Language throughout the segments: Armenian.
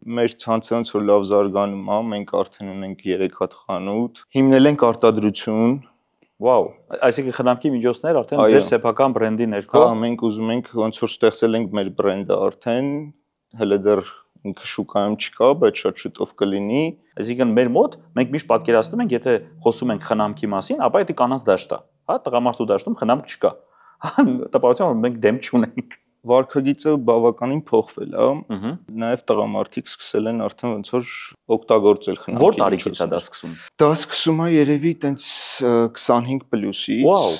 Մեր ցանցը ոնց որ լավ զարգանում է, մենք արդեն ունենք 3 հատ խանութ, հիմնել ենք արտադրություն։ Վաու, այսինքն խնամքի միջոցներ արդեն ձեր սեփական բրենդի ներքո։ Հա, մենք ուզում ենք ոնց որ ստեղծել ենք մեր բրենդը արդեն, հələ դեռ ինքը շուկայում չկա, բայց շատ շուտով կլինի։ Այսինքն մեր մոտ մենք միշտ պատկերացնում ենք, եթե խոսում ենք խնամքի մասին, ապա դա կանանց դաշտ է, հա, տղամարդու դաշտում խնամք չկա։ Տպավորության որ մենք դեմ չունենք։ Վարքագիծը բավականին փոխվել է, նաև տղամարդիկ սկսել են արդեն ոնց որ օգտագործել խնամքի։ Որ տարիքից է դա սկսում։ Դա սկսում է երևի տենց 25 պլյուսից։ Վաու։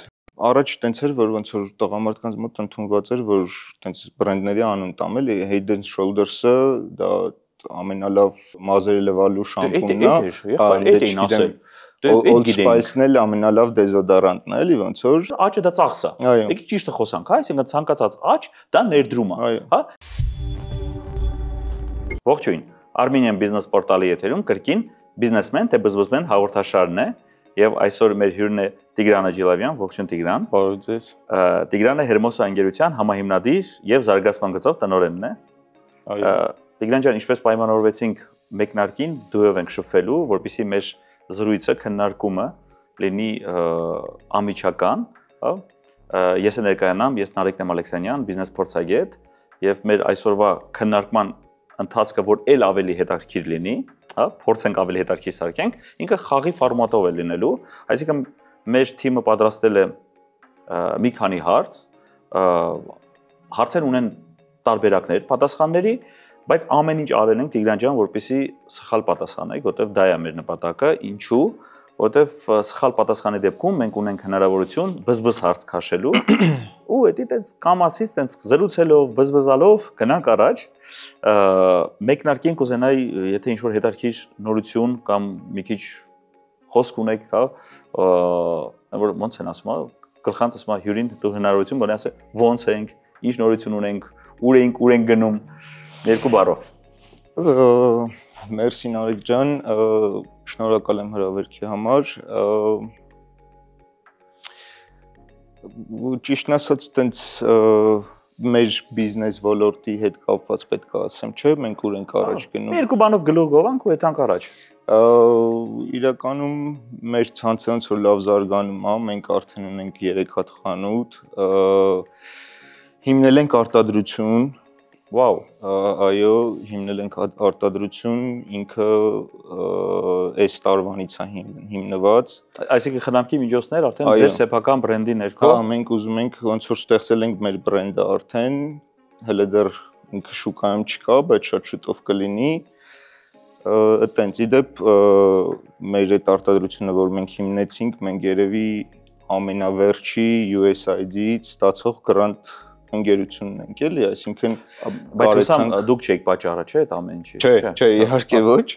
Առաջ տենց էր, որ ոնց որ տղամարդկանց մոտ ընդունված էր, որ տենց բրենդների անուն տամ էլի, Head and Shoulders-ը դա ամենալավ մազերը լվալու շամպունն է։ Old Spice-ն էլ ամենալավ դեզոդորանտն է, էլի ոնց որ աճը դա ծախս է։ Եկեք ճիշտը խոսանք, հա, այսինքն ցանկացած աճ դա ներդրում է, հա։ Ողջույն, Armenian Business Portal-ի եթերում կրկին բիզնեսմեն թե բզբզմեն հաղորդաշարն է եւ այսօր մեր հյուրն է Տիգրան Աջիլավյան, ողջույն Տիգրան։ Բարև ձեզ։ Տիգրանը Hermosa ընկերության համահիմնադիր եւ զարգացման գծով տնօրենն է։ Տիգրան ջան, ինչպես պայմանավորվեցինք մեկնարկին, դուով ենք շփվելու, որպեսզի մեր զրույցը քննարկումը լինի ամիջական, հա։ Ես ներկայանամ, ես Նարեկն Ալեքսանյան, բիզնես փորձագետ, եւ մեր այսօրվա քննարկման ընթացքը որ ել ավելի հետաքրքիր լինի, հա, փորձենք ավելի հետաքրքիր սարքենք, ինքը խաղի ֆորմատով է լինելու, այսինքն մեր թիմը պատրաստել է մի քանի հարց, հարցեր ունեն տարբերակներ պատասխանների, բայց ամեն ինչ արել ենք Տիգրան ջան, որպեսզի սխալ պատասխանենք, որտեվ դա է մեր նպատակը, ինչու, որտեվ սխալ պատասխանի դեպքում մենք ունենք հնարավորություն բզբզ հարց քաշելու, ու դա տենց կամացից տենց զրուցելով, բզբզալով գնանք առաջ, մեկնարկին կուզենայի, եթե ինչ-որ հետաքրքիր նորություն կամ մի քիչ խոսք ունեք, հա, որ ոնց են ասում, գլխանց ասում հյուրին դու հնարավորություն բանի ասե ոնց ենք, ինչ նորություն ունենք, ուր ենք գնում, երկու բառով։ Մերսի Նարեկ ջան, շնորհակալ եմ հրավերքի համար։ Ճիշտն ասած, տենց մեր բիզնես ոլորտի հետ կապված պետք է ասեմ, չէ՞, մենք ուր ենք առաջ գնում։ Երկու բանով գլուխ գովանք ու եթանք առաջ։ Իրականում մեր ցանցը ոնց որ լավ զարգանում է, մենք արդեն ունենք 3 հատ խանութ, հիմնել ենք արտադրություն։ Վաու, այո, հիմնել ենք արտադրություն, ինքը այս տարվանից է հիմնված։ Այսինքն խնամքի միջոցներ արդեն ձեր սեփական բրենդի ներքո։ Հա, մենք ուզում ենք ոնց որ ստեղծել ենք մեր բրենդը արդեն, հələ դեռ ինքը շուկայում չկա, բայց շատ շուտով կլինի։ Այտենց իդեպ մեր այդ արտադրությունը, որ մենք հիմնեցինք, մենք երևի ամենավերջի USAID-ից ստացող գրանտ ընկերությունն ենք, էլի, այսինքն բայց ուսամ դուք չեք պատճառը, չէ՞, այդ ամեն ինչի։ Չէ, իհարկե ոչ։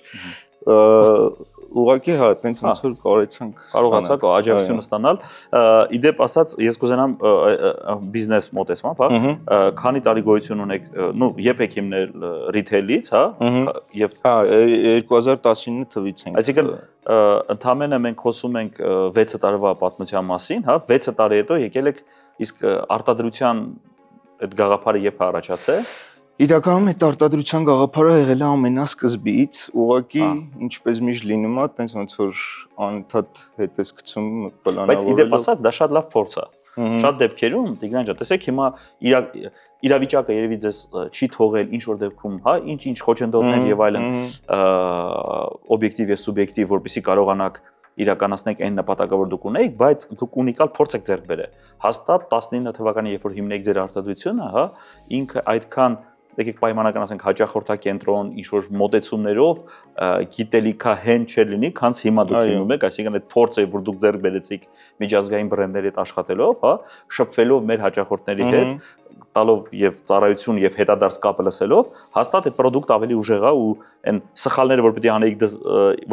Ուղղակի հա, տենց ոնց որ կարողացաք աջակցություն ստանալ։ Իդեպ ասած, ես կուզենամ բիզնես մոտեցմամբ, հա, քանի տարի գոյություն ունեք, նու, երբ եք հիմնել ռիթեյլից, հա, եւ հա 2019 թվականից ենք։ Այսինքն ընդամենը մենք խոսում ենք 6 տարվա պատմության մասին, հա, 6 տարի հետո եկել եք իսկ արտադրության այդ գաղափարը երբ է առաջացել։ Իրականում այդ արտադրության գաղափարը եղել է ամենասկզբից, ուղղակի ինչպես միշտ լինում է, տենց ոնց որ անընդհատ հետ ես գցում պլանավորելով։ Բայց իդեպ ասած դա շատ լավ փորձ է։ Շատ դեպքերում, Տիգրան ջան, տեսեք հիմա իրավիճակը երևի ձեզ չի թողել ինչ որ դեպքում, հա, ինչ խոչընդոտներ եւ այլն օբյեկտիվ եւ սուբյեկտիվ, որպեսզի կարողանաք իրականացնեք այն նպատակը, որ դուք ունեիք, բայց դուք ունիկալ փորձ եք ձեռք բերել։ Հաստատ 19 թվականին, երբ որ հիմնեք ձեր արտադրությունը, հա, ինքը այդքան եկեք պայմանական ասենք հաճախորդակենտրոն, ինչ որ մոտեցումներով գիտելիքահեն չլինի, քանց հիմա դուք հիմնում եք, այսինքն այդ փորձը, որ դուք ձեռք բերեցիք միջազգային բրենդերի հետ աշխատելով, հա, շփվելով մեր հաճախորդների հետ, տալով եւ ծառայություն եւ հետադարձ կապը լսելով, հաստատ այդ product ավելի ուժեղ է ու այն սխալները, որ պետք է անեիք,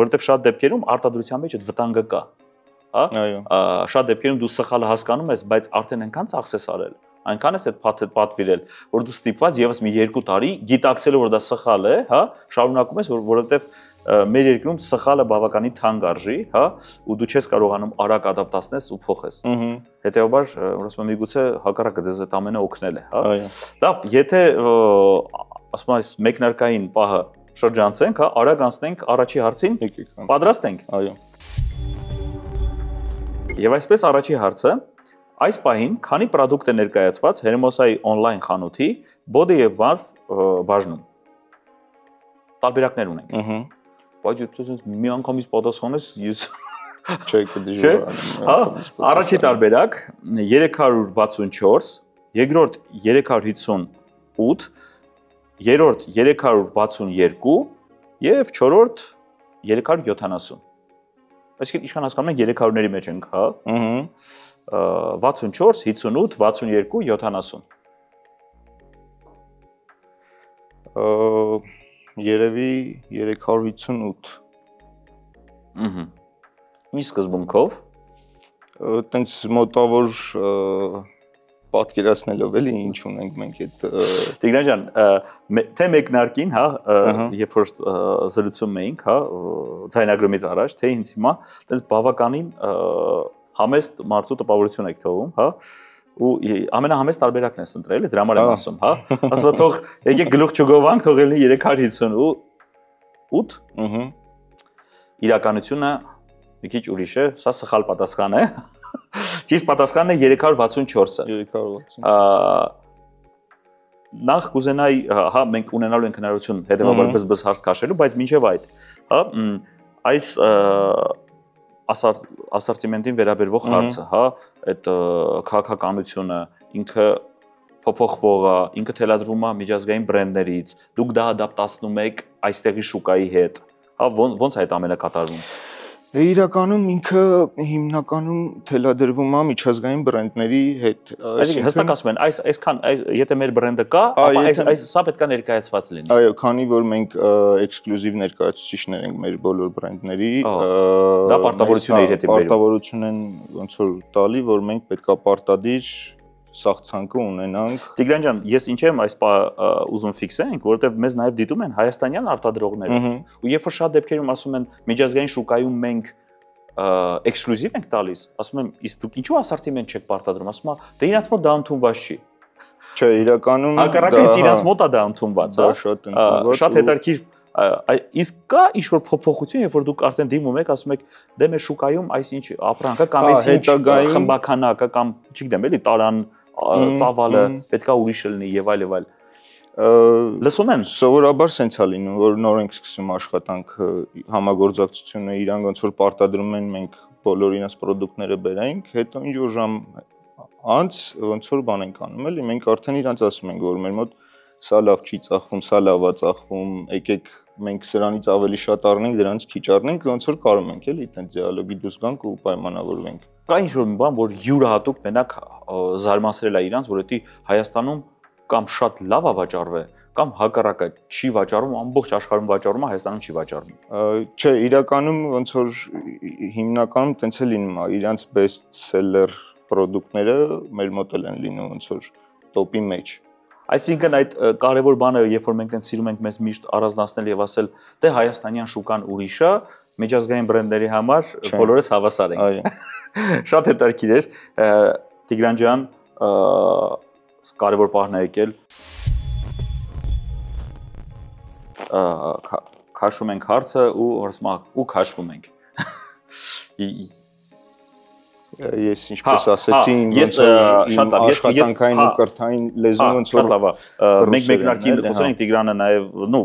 որովհետեւ շատ դեպքերում արտադրության մեջ այդ վտանգը կա, հա, շատ դեպքերում դու սխալը հասկանում ես, բայց արդեն այնքան ծախս ես արել, այնքան ես այդ պատվիրել, որ դու ստիպված եւս մի 2 տարի գիտակցելով որ դա սխալ է, հա, շարունակում ես, որովհետեւ մեր երկրում սխալը բավականին թանկ արժի, հա, ու դու չես կարողանում արագ ադապտացնես ու փոխես։ Հետեւաբար, ասում եմ, միգուցե հակառակը ձեզ այդ ամենը օգնել է, հա։ Լավ, եթե ասում եմ, մեկնարկային պահը շրջանցենք, հա, արագ անցնենք առաջի հարցին։ Պատրաստ ենք։ Այո։ Եվ այսպես առաջի հարցը, այս պահին քանի պրոդուկտ է ներկայացված Hermos-ի on-line խանութի body եւ barf բաժնում։ Տարբերակներ ունենք։ Ահա։ Բայց դու մի անգամից պատասխանես, ես չէ, կդժվար է։ Հա, առաջի տարբերակ 364, երկրորդ 358, երրորդ 362 եւ չորրորդ 370։ Այսինքն ինչքան հասկանում ենք 300-ների մեջ ենք, հա։ Ահա 64, 58, 62, 70։ Երևի 358։ Ահա։ Ինչ սկզբունքով։ Տենց մոտավոր պատկերացնելով էլի ինչ ունենք մենք այդ Տիգրան ջան, թե մեկնարկին, հա, երբ որ զրուցում էինք, հա, ցայնագրումից առաջ, թե ինձ հիմա այդպես բավականին համեստ մարդու տպավորություն եք թողում, հա, ու ամենահամեստ տարբերակն ես ընտրել, դրա համար եմ ասում, հա, ասવા թող եկեք գլուխ չգովանք, թող ելնի 358, ըհը, իրականությունը մի քիչ ուրիշ է, սա սխալ պատասխան է։ Ճիշտ պատասխանն է 364-ը։ 364։ Նախ կուզենայի, հա, մենք ունենալու ենք հնարավորություն հետևաբար բզբզ հարց քաշելու, բայց մինչև այդ, հա, այս ասորտիմենտին վերաբերվող հարցը, հա, այդ քաղաքականությունը, ինքը փոփոխվող է, ինքը թելադրվում է միջազգային բրենդներից, դուք դա ադապտացնում եք այստեղի շուկայի հետ, հա, ոնց է այդ ամենը կատարվում։ Իրականում ինքը հիմնականում թելադրվում է միջազգային բրենդների հետ։ Այսինքն հստակ ասում են, այսքան եթե մեր բրենդը կա, ապա այս սա պետք է ներկայացված լինի։ Այո, քանի որ մենք էքսկլյուզիվ ներկայացուցիչներ ենք մեր բոլոր բրենդների, դա պարտավորություն է իր հետ բերում։ Պարտավորություն են ոնց որ տալի, որ մենք պետքա պարտադիր սաղ ցանկը ունենանք։ Տիգրան ջան, ես ինչ եմ այս ուզում ֆիքսենք, որովհետև մեզ նաև դիտում են հայաստանյան արտադրողները։ Ու երբ որ շատ դեպքերում ասում են միջազգային շուկայում մենք էքսկլյուզիվ ենք տալիս, ասում եմ, իսկ դուք ինչու ասորտիմենտ չեք պարտադրում, ասում եմ, դե իրանց մոտ դա ընդունված չի։ Չէ, իրականում հակառակը իրանց մոտ է դա ընդունված, հա։ Շատ ընդունված։ Շատ հետաքրքիր իսկ կա ինչ-որ փոփոխություն, երբ որ դուք արդեն դիմում եք, ասում եք, դե մեր շուկայում այսինչ ապրանքը կամ այսինչ խմբականակը կամ չգիտեմ, էլի տարան ծավալը պետքա ուրիշ լինի եւ այլ եւ այլ։ Լսում են։ Սովորաբար սենց է լինում, որ նոր ենք սկսում աշխատանք համագործակցությունը, իրանք ոնց որ պարտադրում են մենք բոլոր իրենց ապրանքները բերենք, հետո ինչ որ ժամ անց ոնց որ բան ենք անում, էլի մենք արդեն իրանք ասում ենք, որ մեր մոտ սա լավ չի ծախվում, սա լավ է ծախվում, եկեք մենք սրանից ավելի շատ առնենք, դրանից քիչ առնենք, ոնց որ կարում ենք, էլի, այդտեղ դիալոգի դուրս գանք ու պայմանավորվենք։ Կա ինչ-որ մի բան, որ յուրահատուկ մենակ զարմացրել է իրանց, որ դա Հայաստանում կամ շատ լավ է վաճառվել, կամ հակառակը չի վաճառվում, ամբողջ աշխարհում վաճառվում է, Հայաստանում չի վաճառվում։ Չէ, իրականում ոնց որ հիմնականում տենց է լինում, իրանց best seller պրոդուկտները մեր մոտ են լինում ոնց որ տոպի մեջ։ Այսինքն այդ կարևոր բանը, երբ որ մենք այն սիրում ենք մեզ միշտ առանձնացնել եւ ասել, դե հայաստանյան շուկան ուրիշ է, միջազգային բրենդերի համար բոլորս հավասար ենք։ Այո։ Շատ հետաքրքիր էր, Տիգրան ջան, կարևոր պահն է եկել։ Քաշում ենք հարցը ու քաշվում ենք։ Ես ինչպես ասեցի, ոնց որ աշխատանքային ու կրթային լեզուն ոնց որ մենք մեկնարկին խոսում ենք Տիգրանը նաև, նո,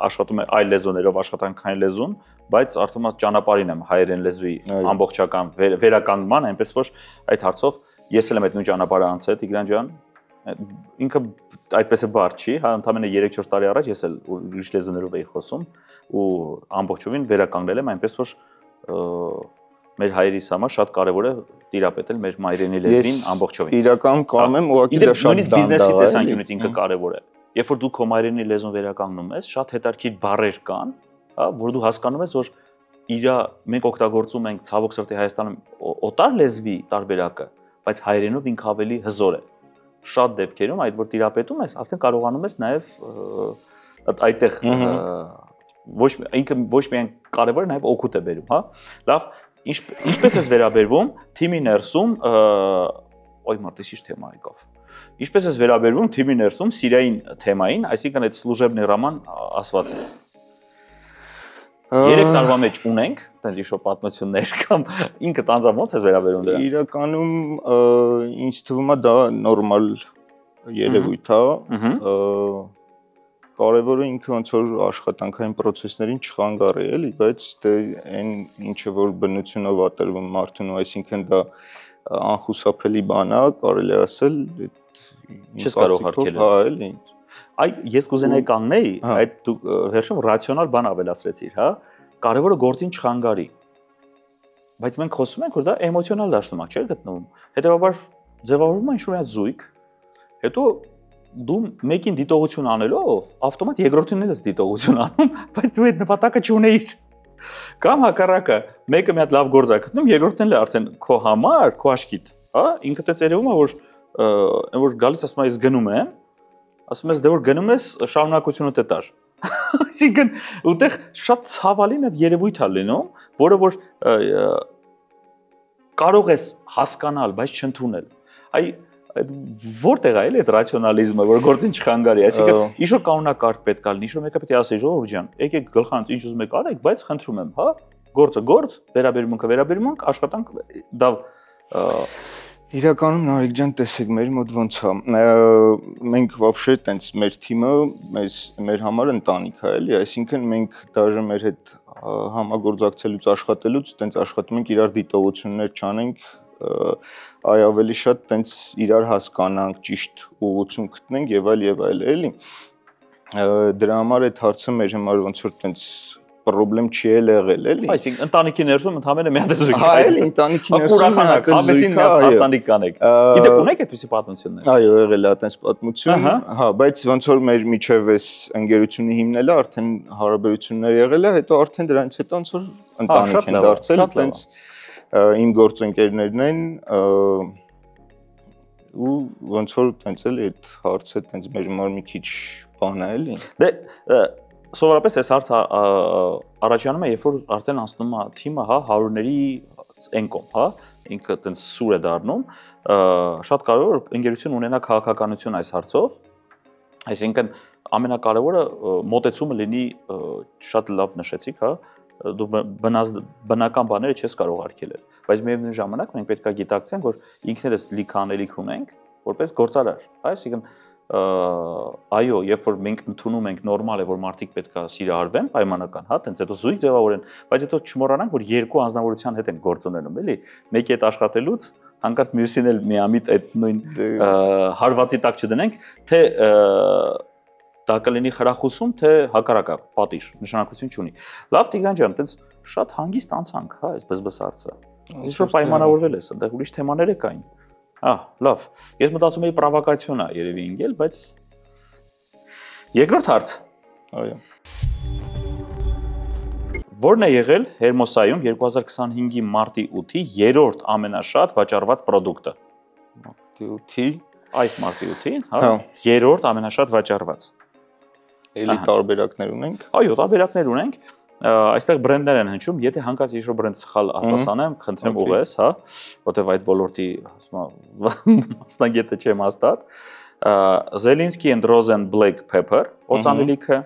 աշխատում է այլ լեզուներով աշխատանքային լեզուն, բայց արդյոք ճանապարհին եմ հայերեն լեզվի ամբողջական վերականգնման, այնպես որ այդ հարցով ես էլ եմ այդ նույն ճանապարհը անցել, Տիգրան ջան, ինքը այդպես է բարձ չի, հա, ընդամենը 3-4 տարի առաջ ես էլ ուրիշ լեզուներով էի խոսում ու ամբողջովին վերականգնել եմ, այնպես որ մեր հայերիս համար շատ կարևոր է տիրապետել մեր մայրենի լեզվին ամբողջովին։ Իրական կամեմ, ուղղակի դա շատ նույնիսկ բիզնեսի տեսանկյունից ինքը կարևոր է։ Երբ որ դու քո մայրենի լեզուն վերականգնում ես, շատ հետաքրքիր բառեր կան, հա, որ դու հասկանում ես, որ մենք օգտագործում ենք ցավոք սրտի Հայաստանում օտար լեզվի տարբերակը, բայց հայերենով ինքը ավելի հզոր է։ Շատ դեպքերում այդ որ տիրապետում ես, արդեն կարողանում ես նաև այդտեղ ոչ միայն կարևոր է, նաև օգուտ է բերում, հա։ Լավ, ինչպես ես վերաբերվում թիմի ներսում, ոյ մարտես ինչ թեմա եկավ։ Ինչպես ես վերաբերվում թիմի ներսում սիրային թեմային, այսինքն այդ служебный роман ասված է։ 3 տարվա մեջ ունենք, այդպես իշո պատմություններ կամ ինքը տանձամբ ոնց է վերաբերում դրան։ Իրականում ինձ թվում է դա նորմալ երևույթ է։ Կարևորը ինքը ոնց որ աշխատանքային process-ներին չխանգարի, էլի, բայց դե այն ինչը որ բնությունով ատրվում մարդուն, այսինքն դա անխուսափելի բան է, կարելի է ասել, չես կարող հարգել։ Հա, էլի։ Այ ես կուզենայի կանգնեի, այդ դու վերջում ռացիոնալ բան ավելացրեցիր, հա։ Կարևորը գործին չխանգարի։ Բայց մենք խոսում ենք, որ դա էմոցիոնալ դաշտում է, չէ՞ գտնվում։ Հետևաբար ձևավորվում է ինչ-որ մի զույգ, հետո դու մեկին դիտողություն անելով, ավտոմատ երկրորդինն ես դիտողություն անում, բայց դու այդ նպատակը չունեիր։ Կամ հակառակը, մեկը մի հատ լավ գործ է գտնում, երկրորդն էլ արդեն քո համար, քո աչքիդ, հա, ինքը դե երևում է, որ գալիս ասում է ես գնում եմ, ասում ես դե որ գնում ես, շարունակությունը դե տար։ Այսինքն ուտեղ շատ ցավալի մի հատ երևույթ է լինում, որը որ կարող ես հասկանալ, բայց չընդունել։ Այ որտեղ է էլի այդ ռացիոնալիզմը, որ գործին չխանգարի, այսինքն իշո կանոնակարգ պետք է լինի, իշո մեկը պետք է ասի ժողովուրդ ջան, եկեք գլխանց ինչ ուզում եք արեք, բայց խնդրում եմ, հա, գործը գործ, վերաբերմունք, աշխատանք, դա Իրականում Նարեկ ջան, տեսեք, մեր մոտ ոնց է։ Մենք вообще տենց մեր թիմը մեր համար ընտանիք է, էլի, այսինքն մենք դաժե մեր հետ համագործակցելուց աշխատելուց տենց աշխատում ենք իրար դիտողություններ չանենք, այ ավելի շատ տենց իրար հասկանանք, ճիշտ ուղղություն գտնենք եւ այլ, էլի։ Դրա համար այդ հարցը մեր համար ոնց որ տենց պրոբլեմ չի եղել, էլի։ Այսինքն ընտանիքի ներսում ընդհանրապես մի հատ զույգ է։ Հա, էլի, ընտանիքի ներսում համեսին մի հատ հարսանիք կանեք։ Իդեպ ունեք այդպիսի պատմություններ։ Այո, եղել է այդպես պատմություն։ Հա, բայց ոնց որ մեր միջև էս ընկերությունը հիմնելը, արդեն հարաբերություններ եղել է, հետո արդեն դրանից հետո ոնց որ ընտանիք են դարձել, այտենց իմ գործընկերներն են ու ոնց որ այտենց էլի այդ հարցը այտենց մեր համար մի քիչ բան է, էլի։ Դե սովորապես այս հարցը առաջանում է, երբ որ արդեն անցնում է թիմը, հա, 100-ների էնկոմ, հա, ինքը այտենց սուր է դառնում, շատ կարևոր ընկերություն ունենա քաղաքականություն այս հարցով, այսինքն ամենակարևորը մոտեցումը լինի շատ լավ նշեցիք, հա, դու բնական բաները չես կարող արգելել, բայց միևնույն ժամանակ մենք պետք է գիտակցենք, որ ինքներս լիքը անելիք ունենք, որպես գործարար, այսինքն այո, երբ որ մենք ընդունում ենք նորմալ է, որ մարդիկ պետք է սիրահարվեն, պայմանական, հա, տենց հետո զույգ ձևավորեն, բայց հետո չմոռանանք, որ երկու անձնավորության հետ են գործ ունենում, էլի, մեկի հետ աշխատելուց հանկարծ մյուսին էլ միամիտ այդ նույն հարվածի տակ չդնենք, թե դա կլինի խրախուսում, թե հակառակը, պատիժ, նշանակություն չունի։ Լավ, Տիգրան ջան, տենց շատ հանգիստ անցանք, հա, այս բզբզ հարցը։ Ինչ որ պայմանավորվել ես, այնտեղ ուրիշ թեմաներ կային։ Լավ, ես մտածում էի պրովոկացիոն է երևի ինգել, բայց երկրորդ հարց։ Այո։ Որն է եղել Հերմոսայում 2025-ի մարտի 8-ի երրորդ ամենաշատ վաճառված պրոդուկտը։ Մարտի 8-ի, այս մարտի 8-ին, հա, երրորդ ամենաշատ վաճառված։ Էլի տարբերակներ ունենք։ Այո, տարբերակներ ունենք։ Այստեղ բրենդներ են հնչում, եթե հանկարծ ինչ-որ բրենդ սխալ արտասանեմ, խնդրեմ ուղղես, հա, որտեվ այդ ոլորտի, ասում եմ, մասնագետը չեմ հաստատ։ Zelensky and Rosen Black Pepper, օծանելիքը,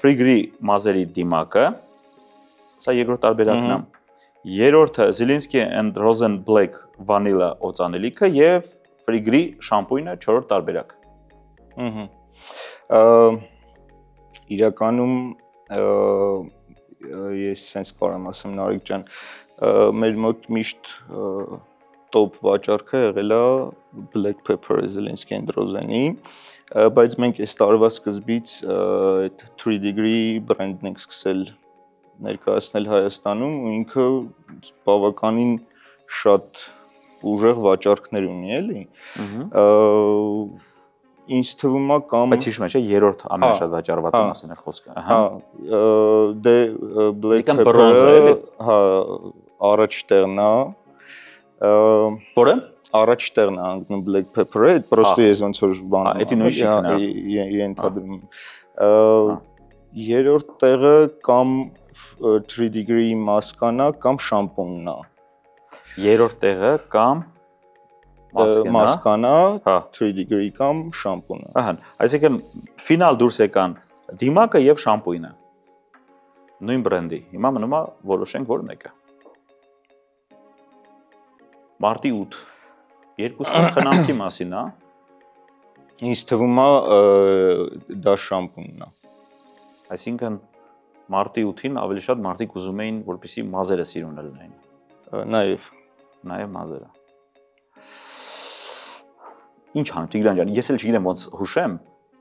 Frigri մազերի դիմակը, սա երկրորդ տարբերակն է։ Երրորդը Zelensky and Rosen Black Vanilla օծանելիքը եւ Frigri շամպույնը, չորրորդ տարբերակ։ Իրականում ես sense կարամ ասեմ Նարեկ ջան, մեր մոտ միշտ top վաճառքը եղել է Black Pepper Zelensky and Rosen-ի, բայց մենք այս տարվա սկզբից այդ 3 degree բրենդն ենք սկսել ներկայացնել Հայաստանում ու ինքը բավականին շատ ուժեղ վաճառքներ ունի, էլի։ Ինչ թվում է կամ բայց հիշում եմ, երրորդ ամենաշատ վաճառվածի մասին է խոսքը, ահա։ Դե Black Pepper-ը, հա, առաջ տեղն է։ Որը առաջ տեղն է անգնում Black Pepper-ը, այդ պրոստը ես ոնց որ բան։ Էդի նույն շիկն է։ Ենթադրում։ Երրորդ տեղը կամ 3 degree մասկանա կամ շամպունն է։ Երրորդ տեղը կամ մասկանա, 3 degree կամ շամպունը։ Ահա, այսինքն ֆինալ դուրս եկան դիմակը եւ շամպույնը։ Նույն բրենդի։ Հիմա մնում է որոշենք որ մեկը։ Մարտի 8 երկուսը խնամքի մասին, հա։ Ինձ թվում է դա շամպունն է։ Այսինքն մարտի 8-ին ավելի շատ մարդիկ ուզում էին, որպեսզի մազերը սիրուն լինեին։ Նաև մազերը։ Ինչ անում Տիգրան ջան, ես էլ չգիտեմ ոնց հուշեմ,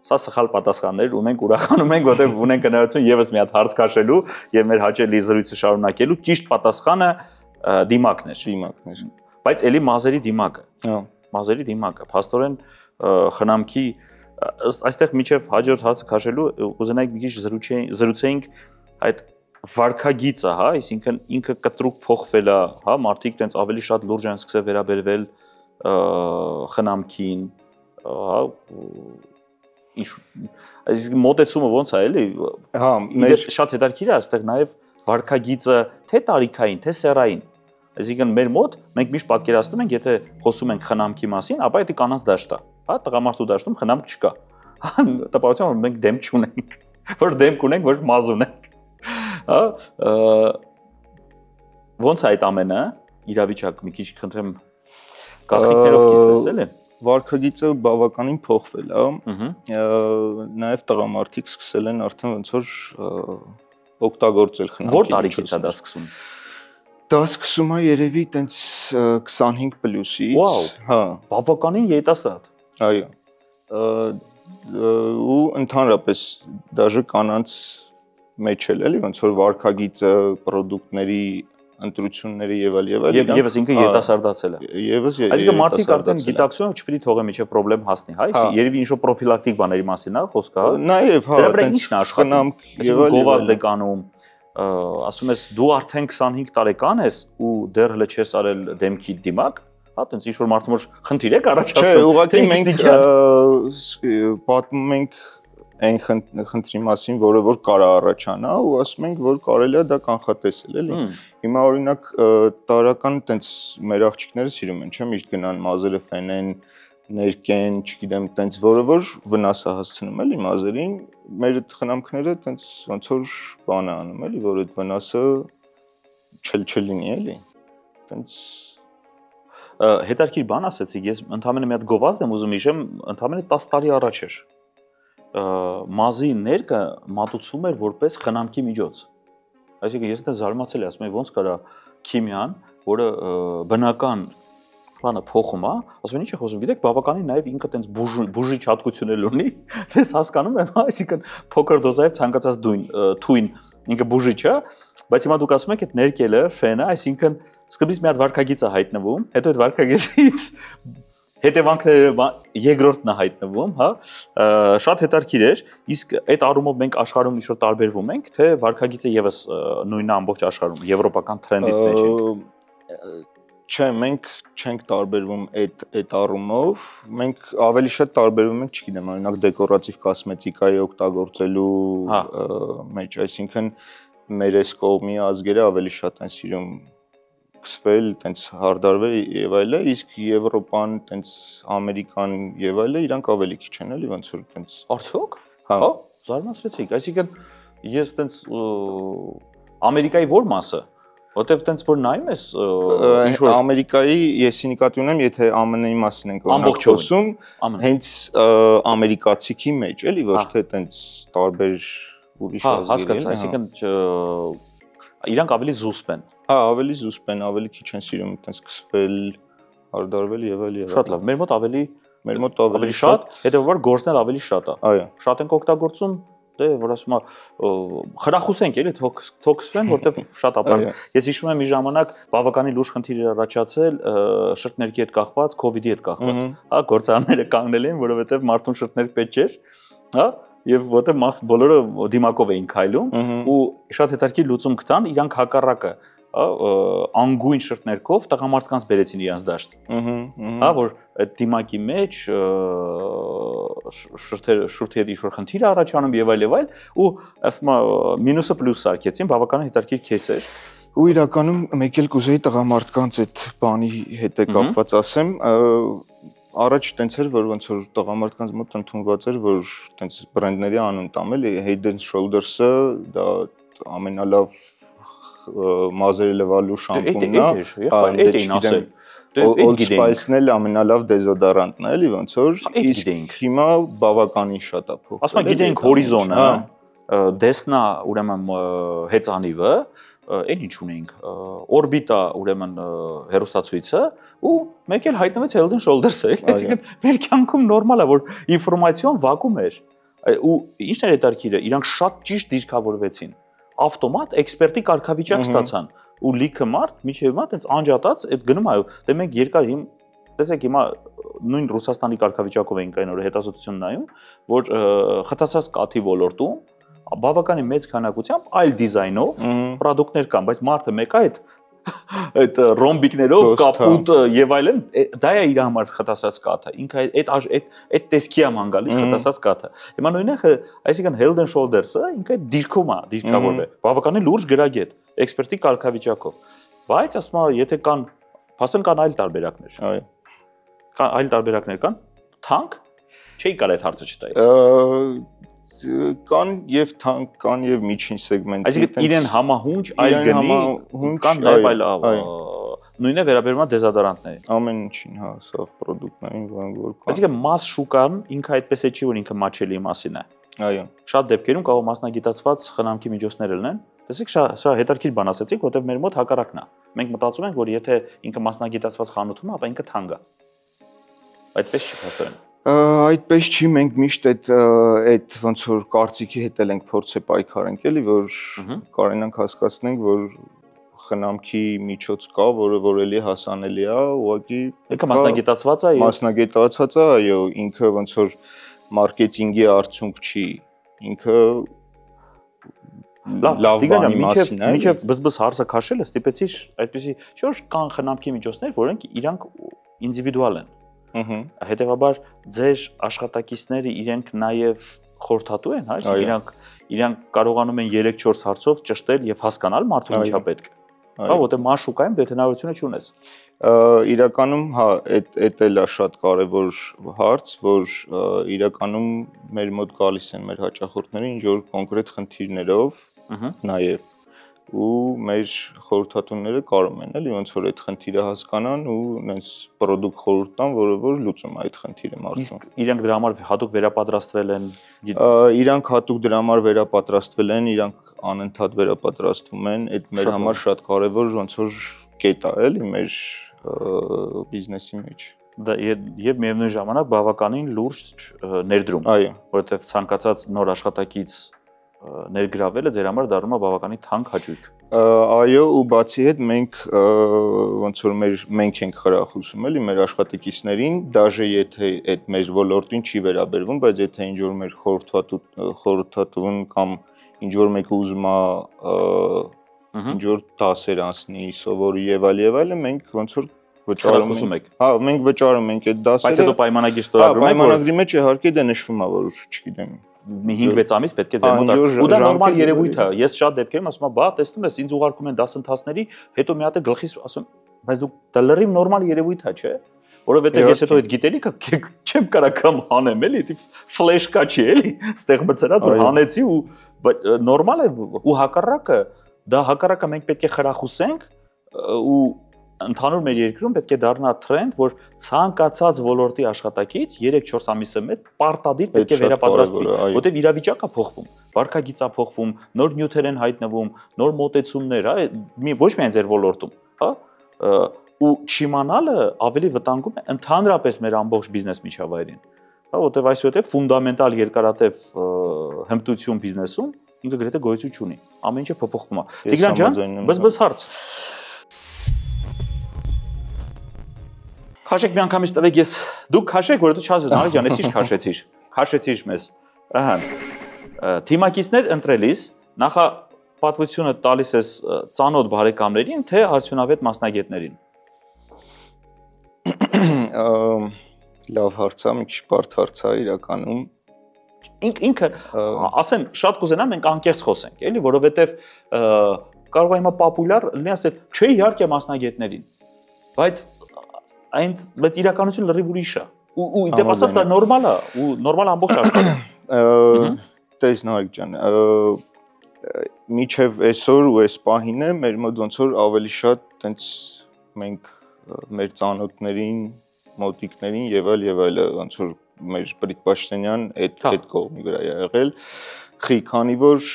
սա սխալ պատասխաններ ու մենք ուրախանում ենք, որտեղ ունենք հնարավորություն եւս մի հատ հարց քաշելու եւ մեր հաճելի զրույցը շարունակելու։ Ճիշտ պատասխանը դիմակն էր։ Բայց ելի մազերի դիմակը։ Հա։ Մազերի դիմակը, փաստորեն խնամքի այստեղ միջև հաջորդ հարցը քաշելու ուզենայիք մի քիչ զրուցեինք այդ վարքագիծը, հա, այսինքն ինքը կտրուկ փոխվել է, հա, մարդիկ տենց ավելի շատ լուրջ են սկսել վերաբերվել խնամքին, հա, այսինքն մոտեցումը ոնց է, էլի։ Հա, շատ հետաքրքիր է այստեղ նաև վարքագիծը թե տարիքային, թե սեռային։ Այսինքն մեր մոտ մենք միշտ պատկերացնում ենք, եթե խոսում ենք խնամքի մասին, ապա դա կանանց դաշտ է, հա, տղամարդու դաշտում խնամք չկա։ Տպավորությամբ որ մենք դեմ չունենք, որ դեմք ունենք, որ մազ ունենք։ Հա, ոնց է այդ ամենը իրավիճակ մի քիչ խնդրեմ գաղտնիքներով կիսվես էլի։ Վարքագիծը բավականին փոխվել է։ Նաև տղամարդիկ սկսել են արդեն ոնց որ օգտագործել խնամքի։ Որ տարիքից է դա սկսում։ Դա սկսում է երևի տենց 25 պլյուսից։ Վաու։ Հա։ Բավականին երիտասարդ։ Այո։ Ու ընդհանրապես դաժե կանանց մեջ էլի ոնց որ վարքագիծը, պրոդուկտների ընտրությունները եւ այլ Եվս ինքը երիտասարդացել է։ Եվս այսինքն մարդիկ արդեն գիտակցությունը չպետք է թողեն միջև խնդրեմ հասնի, հա, երևի ինչ-որ պրոֆիլակտիկ բաների մասին է խոսքը, հա։ Նաեւ հա, դրա վրա ի՞նչն է աշխատում։ Եվ այլ գովազդ է կանում, ասում ես դու արդեն 25 տարեկան ես ու դեռ հələ չես արել դեմքի դիմակ, հա, տենց ինչ-որ մարդու մոտ խնդիր եք առաջացնում։ Չէ, ուղղակի մենք պատմում ենք այն խնդրի մասին, որը որ կարա առաջանա ու ասում ենք, որ կարելի է դա կանխատեսել, էլի։ Հիմա օրինակ տարական տենց մեր աղջիկները սիրում են, չէ՞, միշտ գնան մազերը ֆենեն, ներկեն, չգիտեմ, տենց որը որ վնաս է հասցնում, էլի մազերին, մեր խնամքները տենց ոնց որ բան է անում, էլի, որ այդ վնասը չլինի, էլի։ Տենց հետարքիր բան ասեցի, ես ընդամենը մի հատ գովազդ եմ ուզում հիշեմ, ընդամենը 10 տարի առաջ էր։ Մազի ներկը մատուցվում էր որպես խնամքի միջոց։ Այսինքն ես դա զարմացել եմ, ասում եմ ոնց կարա քիմիան, որը բնական բանը փոխում է, ասում են ինչ է խոսում, գիտեք, բավականին նաև ինքը տենց բուժիչ հատկություններ ունի, ես հասկանում եմ, այսինքն փոքր դոզայով ցանկացած թույն ինքը բուժիչ է, բայց հիմա դուք ասում եք այդ ներկելը, ֆենը, այսինքն սկզբից մի հատ վարքագիծ է հայտնվում, հետո այդ վարքագիծից հետևանքները երկրորդն է հայտնվում, հա, շատ հետաքրքիր էր, իսկ այդ առումով մենք աշխարհում ինչ-որ տարբերվում ենք, թե վարքագիծը եւս նույնն է ամբողջ աշխարհում, եվրոպական թրենդի մեջ ենք։ Չէ, մենք չենք տարբերվում այդ առումով, մենք ավելի շատ տարբերվում ենք, չգիտեմ, օրինակ դեկորատիվ կոսմետիկայի օգտագործելու մեջ, այսինքն մեր այս կողմի ազգերը ավելի շատ են սիրում սկսվել, տենց հարդարվել եւ այլը, իսկ Եվրոպան, տենց Ամերիկան եւ այլը իրանք ավելի քիչ են, էլի ոնց որ տենց։ Արդյոք։ Հա, զարմացրեցիք, այսինքն ես տենց Ամերիկայի որ մասը, որտեվ տենց որ նայում ես ինչ-որ Ամերիկայի եսի նկատի ունեմ, եթե ԱՄՆ-ի մասին ենք օրինակ խոսում, հենց ամերիկացիքի մեջ, էլի ոչ թե տենց տարբեր ուրիշ ազգերի։ Հա, հասկացա, այսինքն իրանք ավելի զուսպ են։ Հա, ավելի զուսպ են, ավելի քիչ են սիրում տենց սկսվել, հարդարվել եւ այլ եւ այլ։ Շատ լավ, մեր մոտ ավելի շատ, հետեւաբար գործն էլ ավելի շատ է։ Այո։ Շատ ենք օգտագործում, դե որ ասում է խրախուսենք էլի թոքսվեն, որտեվ շատ ապար։ Ես հիշում եմ մի ժամանակ բավականին լուրջ խնդիր էր առաջացել շրթներքի հետ կախված, COVID-ի հետ կախված։ Հա, գործարանները կանգնել էին, որովհետեւ մարդուն շրթներ պետք չէր, հա, եւ որտեւ բոլորը դիմակով էին քայլում ու շատ հետաքրքիր լուծում գտան, իրանք հակառակը, անգույն շրթներքով տղամարդկանց բերեցին իրանց դաշտ։ Հա, որ այդ դիմակի մեջ շուրթի հետ ինչ-որ խնդիր է առաջանում եւ այլ ու ասում մինուսը պլյուս սարքեցին, բավականին հետաքրքիր քեյս էր։ Ու իրականում մեկ էլ կուզեի տղամարդկանց այդ բանի հետ է կապված ասեմ, առաջ տենց էր, որ ոնց որ տղամարդկանց մոտ ընդունված էր, որ տենց բրենդների անուն տամ էլի Head and Shoulders-ը դա մոտ ամենալավ մազերը լվալու շամպունն է, այդ էին ասել։ Old Spice-ն էլ ամենալավ դեզոդորանտն է, էլի ոնց որ իսկ հիմա բավականին շատ է փոխվել։ Ասում եմ գիտենք Horizon-ը, Desna ուրեմն հեծանիվը, այն ինչ ունենք, Orbit-ը ուրեմն հեռուստացույցը ու մեկ էլ հայտնվեց Head and Shoulders-ը, այսինքն մեր կյանքում նորմալ է որ ինֆորմացիոն վակուում էր։ Ու ինչն էր հետաքրքիրը, իրանք շատ ճիշտ դիրքավորվեցին։ Ավտոմատ էքսպերտի կարգավիճակ ստացան ու լիքը մարդ միջև մա տենց անջատած այդ գնում այո դե մենք երկար տեսեք հիմա նույն Ռուսաստանի կարգավիճակով ենք այն օրը հետազոտություն նայում որ խտացած կաթի ոլորտում բավականին մեծ քանակությամբ այլ դիզայնով ապրանքներ կան բայց մարդը մեկը այդ ռոմբիկներով կապուտ եւ այլն դա է իր համար խտացած կաթը ինքը այդ տեսքի է ման գալիս խտացած կաթը հիմա նույնը այսինքն Head and Shoulders-ը ինքը դիրքում է դիրքավոր է բավականին լուրջ գրագետ էքսպերտի կարգավիճակով բայց ասում եմ եթե կան փաստորեն կան այլ տարբերակներ այո կան այլ տարբերակներ կան թանկ չի կարա այդ հարցը չտայի կան եւ թանկ կան եւ միջին սեգմենտի այսինքն իրեն համահունչ այլ գնի կան նաեւ այլ նույնը վերաբերում է դեզոդորանտներին ամեն ինչին հա սա պրոդուկտներին որ կան այսինքն մաս շուկան ինքը այդպես է չի որ ինքը մաչելի մասին է այո շատ դեպքերում կարող մասնագիտացված խնամքի միջոցներ լինեն տեսեք շատ հետաքրքիր բան ասացիք որտեղ մեր մոտ հակառակն է մենք մտածում ենք որ եթե ինքը մասնագիտացված խանութում է ապա ինքը թանկ է այդպես չի փաստորեն այդպես չի մենք միշտ այդ ոնց որ կարծիքի հետ ենք փորձը պայքարենք էլի որ կարենանք հասկացնենք որ խնամքի միջոց կա որը որ էլի հասանելի է ուղղակի ինքը մասնագիտացված է մասնագիտացած է այո ինքը ոնց որ մարքեթինգի արդյունք չի ինքը լավ բանի մասին է մինչև բզբզ հարցը քաշելը ստիպեցի այդպեսի չէ որ կան խնամքի միջոցներ որոնք իրանք ինդիվիդուալ են Հետևաբար ձեր աշխատակիցները իրենք նաև խորհրդատու են, հա, իրանք կարողանում են 3-4 հարցով ճշտել եւ հասկանալ մարդուն ինչա պետք է։ Հա, որտեղ մաշուկայում դե հնարավորությունը չունես։ Իրականում, հա, այդ էլ է շատ կարևոր հարց, որ իրականում մեր մոտ գալիս են մեր հաճախորդները ինչ որ կոնկրետ խնդիրներով նաև ու մեր խորհրդատուները կարող են էլի ոնց որ այդ խնդիրը հասկանան ու նենց պրոդուկտ խորհուրդ տան, որը որ լուծում է այդ խնդիրը մարդուն։ Իրանք դրա համար հատուկ վերապատրաստվել են։ Իրանք հատուկ դրա համար վերապատրաստվել են, իրանք անընդհատ վերապատրաստվում են, այդ մեր համար շատ կարևոր ոնց որ կետ է էլի մեր բիզնեսի մեջ։ Դա եւ միևնույն ժամանակ բավականին լուրջ ներդրում, այո, որովհետեւ ցանկացած նոր աշխատակից ներգրավելը ձեր համար դառնում է բավականին թանկ հաճույք։ Այո, ու բացի հետ մենք ոնց որ մենք ենք խրախուսում էլի մեր աշխատակիցներին, դաժե եթե այդ մեր ոլորտին չի վերաբերվում, բայց եթե ինչ որ մեր խորհրդատուն կամ ինչ որ մեկը ուզում է ինչ որ դասեր անցնի, սովորի եւ այլն, մենք ոնց որ վճարում ենք։ Հա, մենք վճարում ենք այդ դասերը։ Բայց հետո պայմանագիր ստորագրում եք, պայմանագրի մեջ իհարկե դա նշվում է, որ չգիտեմ մի 5-6 ամիս պետք է ձեր մոտ ու դա նորմալ երևույթ է։ Ես շատ դեպքերում ասում եմ, բա տեսնում ես, ինձ ուղարկում են դասընթացների, հետո մի հատ է գլխիս ասում, բայց դու դա լրիվ նորմալ երևույթ է, չէ՞։ Որովհետև ես հետո այդ գիտելիքը չեմ կարա կամ հանեմ, էլի, դի ֆլեշկա չի, էլի, ստեղ մցրած որ հանեցի ու նորմալ է ու հակառակը, դա հակառակը մենք պետք է խրախուսենք ու ընդհանուր մեր երկրում պետք է դառնա թրենդ, որ ցանկացած ոլորտի աշխատակից 3-4 ամիսը մեկ պարտադիր պետք է վերապատրաստվի, որտեղ իրավիճակը փոխվում, վարքագիծը փոխվում, նոր նյութեր են հայտնվում, նոր մոտեցումներ, հա, ոչ միայն ձեր ոլորտում, հա, ու չիմանալը ավելի վտանգում է ընդհանրապես մեր ամբողջ բիզնես միջավայրին, հա, որտեղ այսուհետև ֆունդամենտալ երկարատև հմտություն բիզնեսում ինքը գրեթե գոյություն չունի, ամեն ինչը փոփոխվում է։ Տիգրան ջան, բզբզ հարց Քաշեք մի անգամից տվեք ես դուք քաշեք որ դու չասես Նարեկ ջան ես ինչ քաշեցիր մեզ ահա թիմակիցներ ընտրելիս նախապատվությունը տալիս ես ծանոթ բարեկամներին թե արդյունավետ մասնագետներին լավ հարց է մի քիչ բարդ հարց է իրականում ինքը ասեմ շատ կուզենամ մենք անկեղծ խոսենք էլի որովհետև կարող է հիմա պոպուլյար լինի ասել չէ իհարկե մասնագետներին բայց իրականությունը լրիվ ուրիշ է ու դեպ ասած դա նորմալ է ու նորմալ ամբողջ աշխարհում տես Նարեկ ջան Միջև այսօր ու այս պահին է մեր մոտ ոնց որ ավելի շատ տենց մենք մեր ծանոթներին, մոտիկներին եւ այլ ոնց որ մեր Պրիտպաշտենյան այդ կողմի վրա է եղել, քանի որ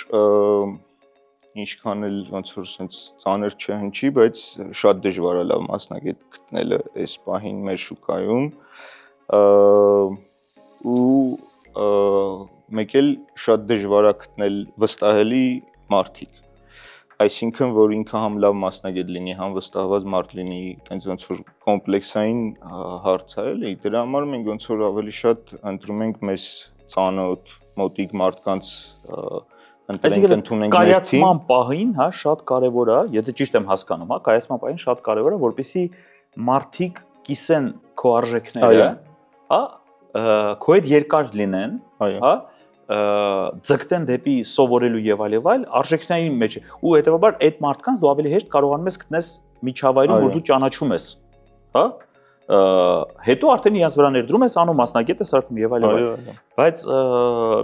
ինչքան էլ ոնց որ sense ծանր չհնչի, բայց շատ դժվար է լավ մասնագետ գտնելը այս պահին մեր շուկայում ու մեկ էլ շատ դժվար է գտնել վստահելի մարդիկ, այսինքն որ ինքը համ լավ մասնագետ լինի, համ վստահված մարդ լինի, այնց ոնց որ կոմպլեքսային հարց է, էլի, դրա համար մենք ոնց որ ավելի շատ ընտրում ենք մեզ ծանոթ, մոտիկ մարդկանց Այսինքն կայացման պահին, հա, շատ կարևոր է, եթե ճիշտ եմ հասկանում, հա, կայացման պահին շատ կարևոր է, որպեսզի մարդիկ կիսեն քո արժեքները, հա, քո հետ երկար լինեն, հա, ձգտեն դեպի սովորելու եւ այլ, արժեքների մեջ ու հետեւաբար այդ մարդկանց դու ավելի հեշտ կարողանում ես գտնես միջավայրում, որ դու ճանաչում ես, հա, հետո արդեն իրենց վրա ներդրում ես անում մասնագետը սարքում եւ այլ, բայց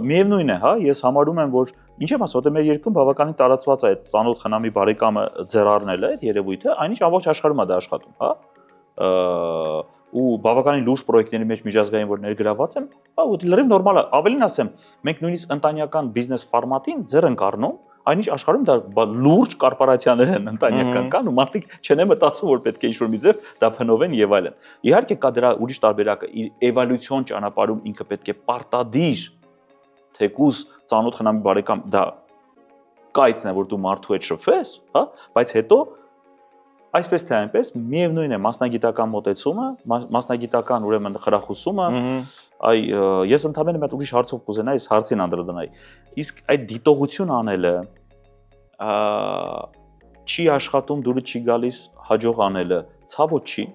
միևնույն է, հա, ես համարում եմ, որ ինչ եմ ասում, որ մեր երկրում բավականին տարածված է այդ ծանոթ խնամի բարեկամը ձեռառնելը, այդ երևույթը, այնինչ ամբողջ աշխարհում է դա աշխատում, հա, ու բավականին լուրջ պրոյեկտների մեջ միջազգային որ ներգրաված եմ, հա, ու լրիվ նորմալ է, ավելին ասեմ, մենք նույնիսկ ընտանեկան բիզնես ֆորմատին ձեռ ենք առնում, այնինչ աշխարհում դա լուրջ կորպորացիաներ են ընտանեկան կան ու մարդիկ չեն մտածում որ պետք է ինչ-որ մի ձև դա փնովեն եւ այլն։ Իհարկե կա դրա ուրիշ տարբերակը, իր էվոլյուցիոն ճանապարհում ինքը պետք է պարտադիր թեկուզ ծանոթ խնամի բարեկամ դա կայծն է որ դու մարդու հետ շփվես, հա, բայց հետո այսպես թե այնպես միևնույն է մասնագիտական մոտեցումը, մասնագիտական ուրեմն խրախուսումը, այ ես ընդհանրապես մի ուրիշ հարցով կուզենայի, այս հարցին անդրադառնայի։ Իսկ այդ դիտողություն անելը չի աշխատում, դուրը չի գալիս հաջող անելը, ցավոտ չի։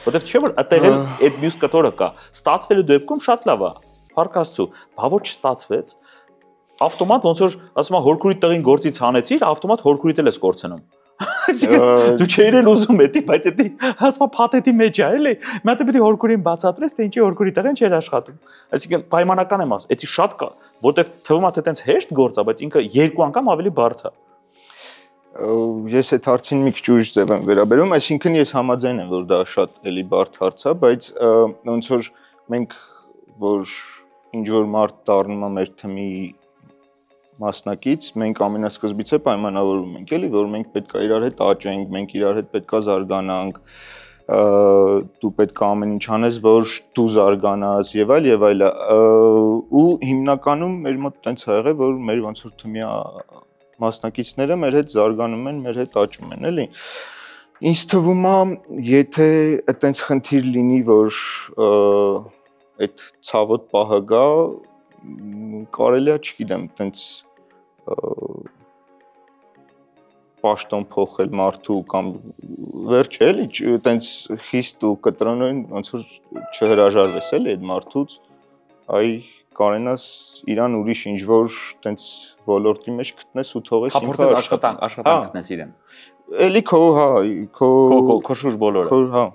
Որտեվ չէ որ այդտեղ էլ այդ մյուս կտորը կա։ Ստացվելու դեպքում շատ լավ է։ Փառք Աստծո, բա ոչ չստացվեց։ Ավտոմատ ոնց որ ասում եմ հորքուրի տղին գործից հանեցիր, ավտոմատ հորքուրիդ էլ ես կորցնում։ Այսինքն դու չէիր ուզում էդի, բայց էդի ասում փաթեթի մեջ է, էլի։ Մի հատ էդի հորքուրին բացատրես, թե ինչի հորքուրի տղեն չէր աշխատում։ Այսինքն պայմանական եմ ասում, էդի շատ կա, որտեվ թվում է թե տենց հեշտ գործ է, բայց ինքը երկու անգամ ավելի բարդ է։ Ես այդ հարցին մի քիչ ուրիշ ձև եմ վերաբերում, այսինքն ես համաձայն եմ, որ դա շատ էլի բարդ հարց է, բայց ոնց որ մենք որ ինչ որ մարդ դառնում է մեր թմի մասնակից, մենք ամենասկզբից է պայմանավորում ենք, էլի, որ մենք պետք է իրար հետ աճենք, մենք իրար հետ պետք է զարգանանք, դու պետք է ամեն ինչ անես, որ դու զարգանաս եւ այլ, ու հիմնականում մեր մոտ տենց ա եղել, որ մեր ոնց որ թմի մասնակիցները մեր հետ զարգանում են, մեր հետ աճում են, էլի։ Ինձ թվում է, եթե այտենց խնդիր լինի, որ այդ ցավոտ պահը գա, կարելի է, չգիտեմ, այտենց պաշտոն փոխել մարդու կամ վերջ էլի, այտենց խիստ ու կտրոնային ոնց որ չհրաժարվես էլի այդ մարդուց, այ կարենաս իրան ուրիշ ինչ-որ այտենց ոլորտի մեջ գտնես ու թողես ինքը աշխատանք գտնես իրեն։ Էլի քո, հա, քո շուրջ բոլորը։ Հա։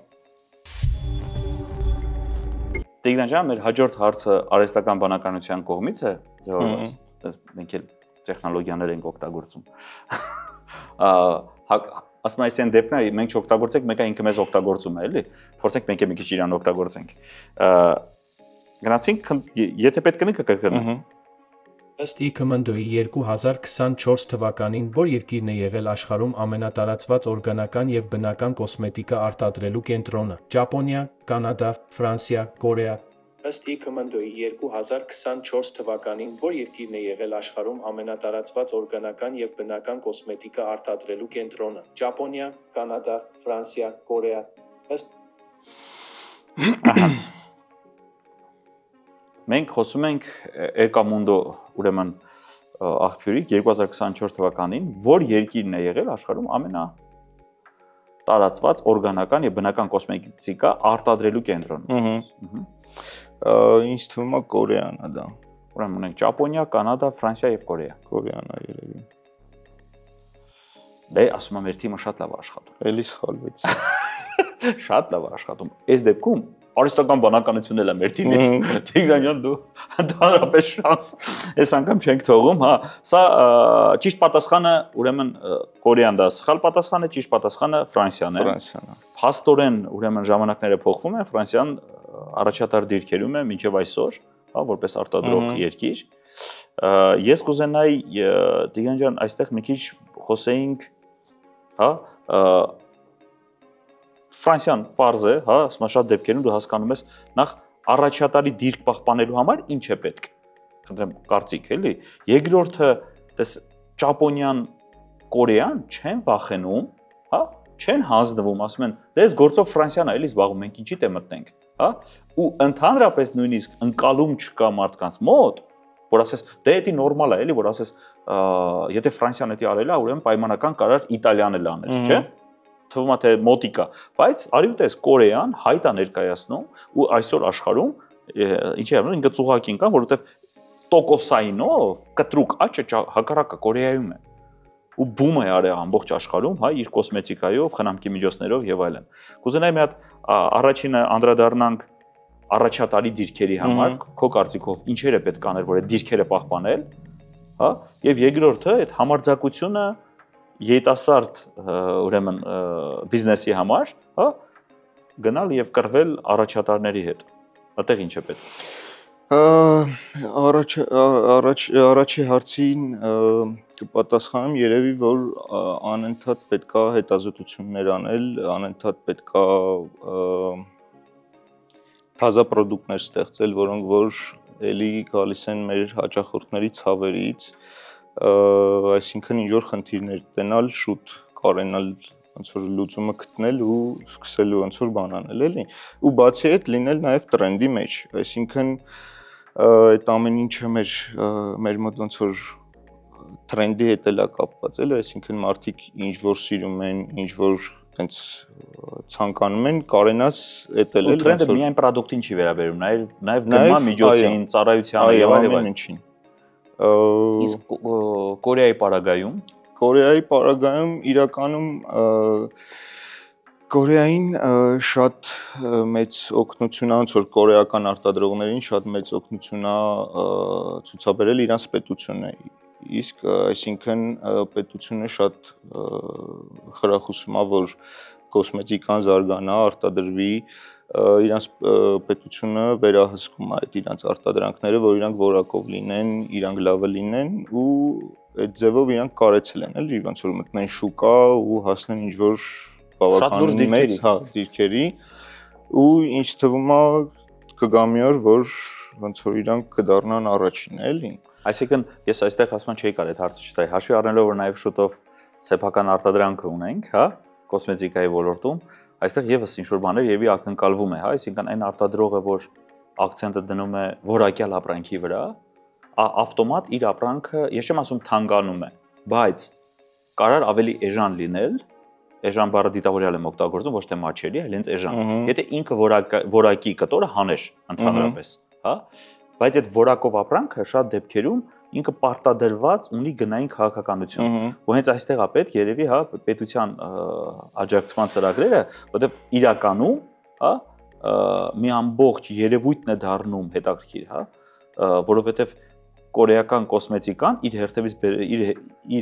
Տիգրան ջան, մեր հաջորդ հարցը արհեստական բանականության կողմից է, մենք էլ տեխնոլոգիաներ ենք օգտագործում։ Ասում եմ այսեն դեպքն է, մենք չօգտագործենք, մեկը ինքը մեզ օգտագործում է, էլի։ Փորձենք մենք մի քիչ իրան օգտագործենք։ Գնացինք, եթե պետք կնենք կկրկնենք։ Ըստ IKMND-ի 2024 թվականին որ երկիրն է եղել աշխարհում ամենատարածված օրգանական եւ բնական կոսմետիկա արտադրելու կենտրոնը։ Ճապոնիա, Կանադա, Ֆրանսիա, Կորեա։ Ըստ IKMND-ի 2024 թվականին որ երկիրն է եղել աշխարհում ամենատարածված օրգանական եւ բնական կոսմետիկա արտադրելու կենտրոնը։ Ճապոնիա, Կանադա, Ֆրանսիա, Կորեա։ Ըստ Մենք խոսում ենք Էկամունդո ուրեմն աղբյուրի 2024 թվականին, որ երկիրն է եղել աշխարհում ամենա տարածված օրգանական եւ բնական կոսմետիկա արտադրելու կենտրոնը։ Ինձ թվում է Կորեան է դա։ Ուրեմն ունենք Ճապոնիա, Կանադա, Ֆրանսիա եւ Կորեա։ Կորեան է երևի։ Դե ասում եմ մեր թիմը շատ լավ է աշխատում։ Էլի սխալվեց։ Շատ լավ է աշխատում։ Այս դեպքում արհեստական բանականությունն էլ է մեր թիմից։ Տիգրան ջան, դու ընդհանրապես շանս այս անգամ չենք թողում, հա։ Սա ճիշտ պատասխանը, ուրեմն Կորեան դա սխալ պատասխան է, ճիշտ պատասխանը Ֆրանսիան է։ Ֆրանսիան է։ Փաստորեն, ուրեմն ժամանակները փոխվում են, Ֆրանսիան առաջատար դիրքերում է մինչև այսօր, հա, որպես արտադրող երկիր։ Ես կուզենայի Տիգրան ջան, այստեղ մի քիչ խոսեինք, հա, Ֆրանսիան պարզ է, հա, ասում շատ դեպքերում դու հասկանում ես նախ առաջատարի դիրք պահպանելու համար ինչ է պետք։ Խնդրեմ կարծիք, էլի։ Երկրորդը, տես Ճապոնիան, Կորեան չեն վախենում, հա, չեն հանձնվում, ասում են, դե այս գործով Ֆրանսիան է, էլի զբաղվում, մենք ինչի՞ թե մտնենք, հա, ու ընդհանրապես նույնիսկ ընկալում չկա մարդկանց մոտ, որ ասես, դե դա նորմալ է, էլի, որ ասես, եթե Ֆրանսիան դա արել է, ուրեմն պայմանական կարար Իտալիան էլ աներ, չէ՞։ Թվում է թե մոտիկա, բայց արի ու տես Կորեան հայտ է ներկայացնում ու այսօր աշխարհում ինչի՞ է, ինքը ծուղակին կան, որովհետև տոկոսայինով կտրուկ աճը հակառակը Կորեայում է ու բում է արել ամբողջ աշխարհում, հա, իր կոսմետիկայով, խնամքի միջոցներով եւ այլն։ Կուզենայի մի հատ առաջինը անդրադառնանք առաջատարի դիրքերի համար, քո կարծիքով ինչեր է պետք անել, որ այդ դիրքերը պահպանել, հա, եւ երկրորդը այդ համարձակությունը երիտասարդ ուրեմն բիզնեսի համար, հա, գնալ եւ կռվել առաջատարների հետ։ Այդտեղ ինչ է պետք։ Առաջի հարցին կպատասխանեմ, երևի որ անընդհատ պետքա հետազոտություններ անել, անընդհատ պետքա թազա պրոդուկտներ ստեղծել, որոնք որ էլի գալիս են մեր հաճախորդների ցավերից, այսինքն ինչ որ խնդիրներ տենալ շուտ կարենալ ոնց որ լուծումը գտնել ու սկսելու ոնց որ բան անել, էլի։ Ու բացի այդ լինել նաև տրենդի մեջ, այսինքն այդ ամեն ինչը մեր մոտ ոնց որ տրենդի հետ էլա կապված, էլի, այսինքն մարդիկ ինչ որ սիրում են, ինչ որ տենց ցանկանում են, կարենաս էտել էլ տրենդը միայն պրոդուկտին չի վերաբերում, նաև գնման միջոցին, ծառայությանը եւ այլն։ Իսկ Կորեայի պարագայում իրականում Կորեային շատ մեծ օգնություն է, ոնց որ կորեական արտադրողներին շատ մեծ օգնություն է ցուցաբերել իրանց պետությունը, իսկ այսինքն պետությունը շատ խրախուսում է, որ կոսմետիկան զարգանա, արտադրվի, իրանց պետությունը վերահսկում է այդ իրանց արտադրանքները, որ իրանք որակով լինեն, իրանք լավը լինեն ու այդ ձևով իրանք կարեցել են, էլի, ոնց որ մտնեն շուկա ու հասնեն ինչ որ բավականին մեծ, հա, դիրքերի ու ինչ թվում է կգա մի օր, որ ոնց որ իրանք կդառնան առաջինը, էլի։ Այսինքն ես այստեղ ասում չէի կարել հարցը չտայի, հաշվի առնելով որ նաև շուտով սեփական արտադրանք ունենք, հա, կոսմետիկայի ոլորտում, այստեղ եւս ինչ որ բաներ եւի ակնկալվում է, հա, այսինքն այն արտադրողը, որ ակցենտը դնում է որակյալ ապրանքի վրա, ավտոմատ իր ապրանքը, ես չեմ ասում թանկանում է, բայց կարար ավելի էժան լինել, էժան բառը դիտավորյալ եմ օգտագործում, ոչ թե մաչելի, այլ հենց էժան։ Եթե ինքը որակի կտորը հաներ ընդհանրապես, հա, բայց այդ որակով ապրանքը շատ դեպքերում ինքը պարտադրված ունի գնային քաղաքականություն, որ հենց այստեղ է պետք երևի, հա, պետության աջակցման ծրագրերը, որտեղ իրականում, հա, մի ամբողջ երևույթն է դառնում հետաքրքիր, հա, որովհետև կորեական կոսմետիկան իր